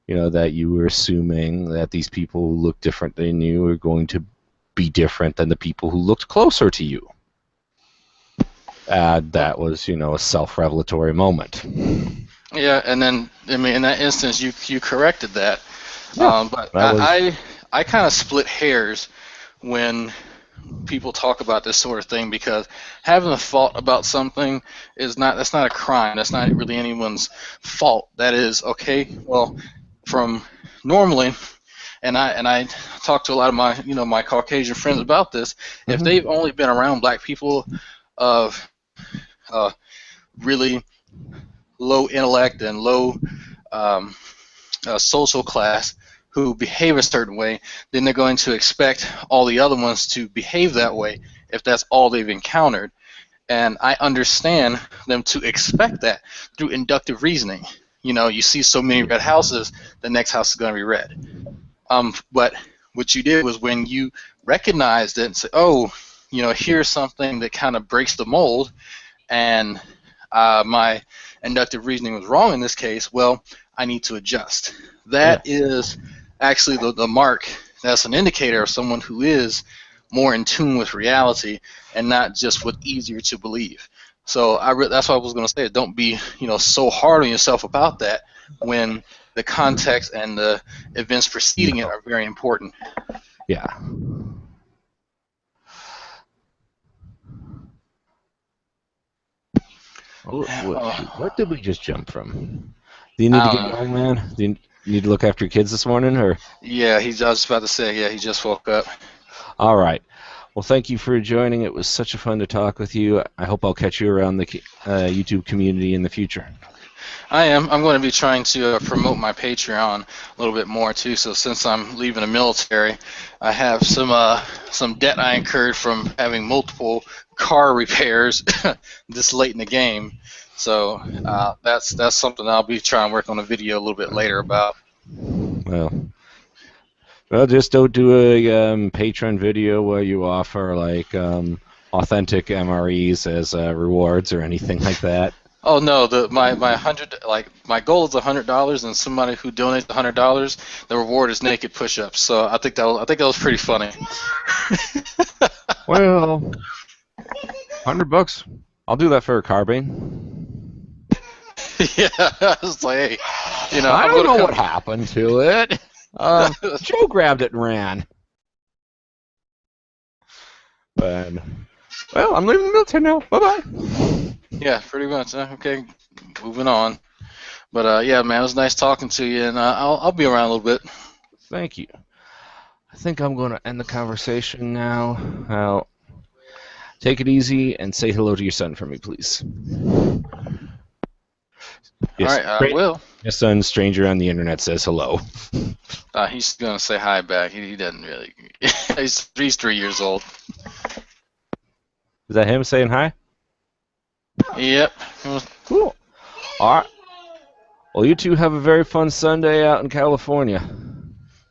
that you were assuming that these people who look different than you are going to be different than the people who looked closer to you. That was a self-revelatory moment. Yeah, and then in that instance, you corrected that. Yeah, but I kind of split hairs when people talk about this sort of thing, because having a thought about something that's not a crime. That's not really anyone's fault. That is okay. Well, from normally, and I talk to a lot of my my Caucasian friends about this. Mm-hmm. If they've only been around black people of really low intellect and low social class who behave a certain way, then they're going to expect all the other ones to behave that way if that's all they've encountered. And I understand them to expect that through inductive reasoning. You see so many red houses, the next house is going to be red. But what you did was when you recognized it and said, oh, here's something that kind of breaks the mold, and my inductive reasoning was wrong in this case, well, I need to adjust. That is actually the mark. That's an indicator of someone who is more in tune with reality and not just what's easier to believe. So that's what I was going to say. Don't be so hard on yourself about that when the context and the events preceding it are very important. Yeah. What did we just jump from? Do you need to get going, man? Do you need to look after your kids this morning, or? Yeah, I was just about to say, yeah, he just woke up. All right. Well, thank you for joining. It was such a fun to talk with you. I hope I'll catch you around the YouTube community in the future. I am. I'm going to be trying to promote my Patreon a little bit more too. So since I'm leaving the military, I have some debt I incurred from having multiple car repairs this late in the game. So that's something I'll be trying to work on a video a little bit later about. Well, just don't do a Patreon video where you offer like authentic MREs as rewards or anything like that. Oh no, my goal is $100, and somebody who donates $100, the reward is naked push-ups. So I think that was pretty funny. Well, $100, I'll do that for a carbine. Yeah, I was like, hey, I don't know what happened to it. Joe grabbed it and ran. But, well, I'm leaving the military now. Bye-bye. Yeah, pretty much. Okay, moving on. But yeah, man, it was nice talking to you, and I'll be around a little bit. Thank you. I think I'm going to end the conversation now. Take it easy and say hello to your son for me, please. Yes. All right, I will. Your son, stranger on the internet, says hello. He's gonna say hi back. He doesn't really. he's 3 years old. Is that him saying hi? Yep. Cool. All right. Well, you two have a very fun Sunday out in California.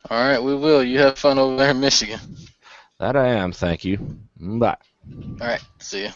All right, we will. You have fun over there in Michigan. That I am, thank you. Bye. All right, see ya.